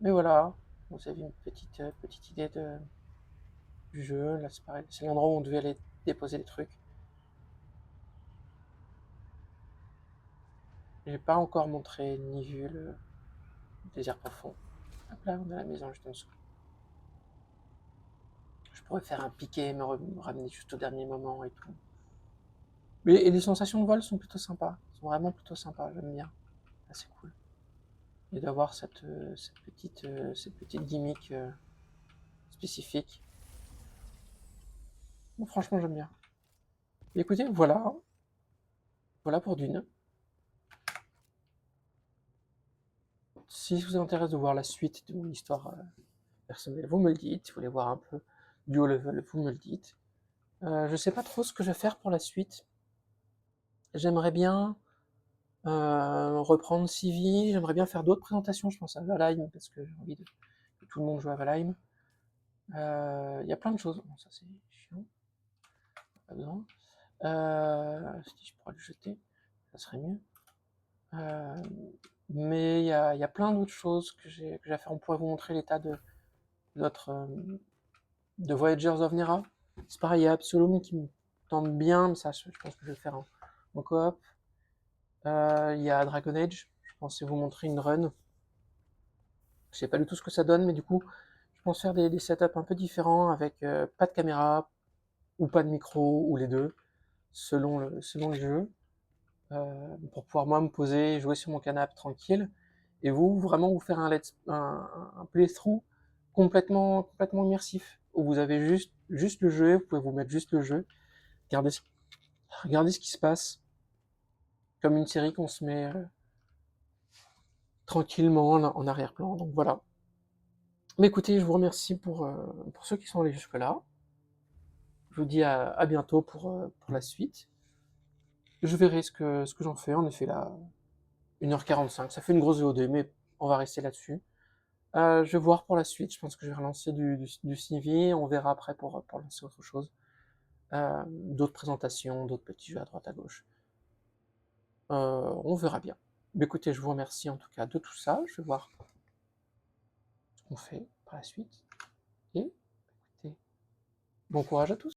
Mais voilà, vous avez une petite idée du jeu. Là, c'est pareil, c'est l'endroit où on devait aller déposer les trucs. J'ai pas encore montré ni vu le désert profond. Hop là, on a la maison juste en dessous. Je pourrais faire un piqué, me ramener juste au dernier moment et tout. Et les sensations de vol sont plutôt sympas. Sont vraiment plutôt sympas, j'aime bien. Ah, c'est cool. Et d'avoir cette petite gimmick spécifique. Bon, franchement, j'aime bien. Et écoutez, voilà. Voilà pour Dune. Si ça vous intéresse de voir la suite de mon histoire personnelle, vous me le dites. Si vous voulez voir un peu du haut level, vous me le dites. Je sais pas trop ce que je vais faire pour la suite. J'aimerais bien reprendre Civi, j'aimerais bien faire d'autres présentations, je pense à Valheim, parce que j'ai envie que tout le monde joue à Valheim. Il y a plein de choses. Bon, ça c'est chiant, pas besoin. Si je pourrais le jeter, ça serait mieux. Mais il y a plein d'autres choses que j'ai à faire. On pourrait vous montrer l'état de Voyagers of Nera. C'est pareil, il y a Absolom qui me tente bien, mais ça je pense que je vais le faire en coop. Il y a Dragon Age, je pensais vous montrer une run. Je sais pas du tout ce que ça donne, mais du coup, je pense faire des setups un peu différents avec pas de caméra, ou pas de micro, ou les deux, selon le jeu, pour pouvoir moi me poser, jouer sur mon canapé tranquille, et vous, vraiment vous faire un playthrough complètement immersif, où vous avez juste le jeu, vous pouvez vous mettre juste le jeu, regardez ce qui se passe, comme une série qu'on se met tranquillement en arrière-plan, donc voilà. Mais écoutez, je vous remercie pour ceux qui sont allés jusque-là. Je vous dis à bientôt pour la suite. Je verrai ce que j'en fais. En effet, là, 1h45, ça fait une grosse VOD, mais on va rester là-dessus. Je vais voir pour la suite. Je pense que je vais relancer du CV. On verra après pour lancer autre chose. D'autres présentations, d'autres petits jeux à droite à gauche. On verra bien. Mais écoutez, je vous remercie en tout cas de tout ça. Je vais voir ce qu'on fait par la suite. Et écoutez, bon courage à tous.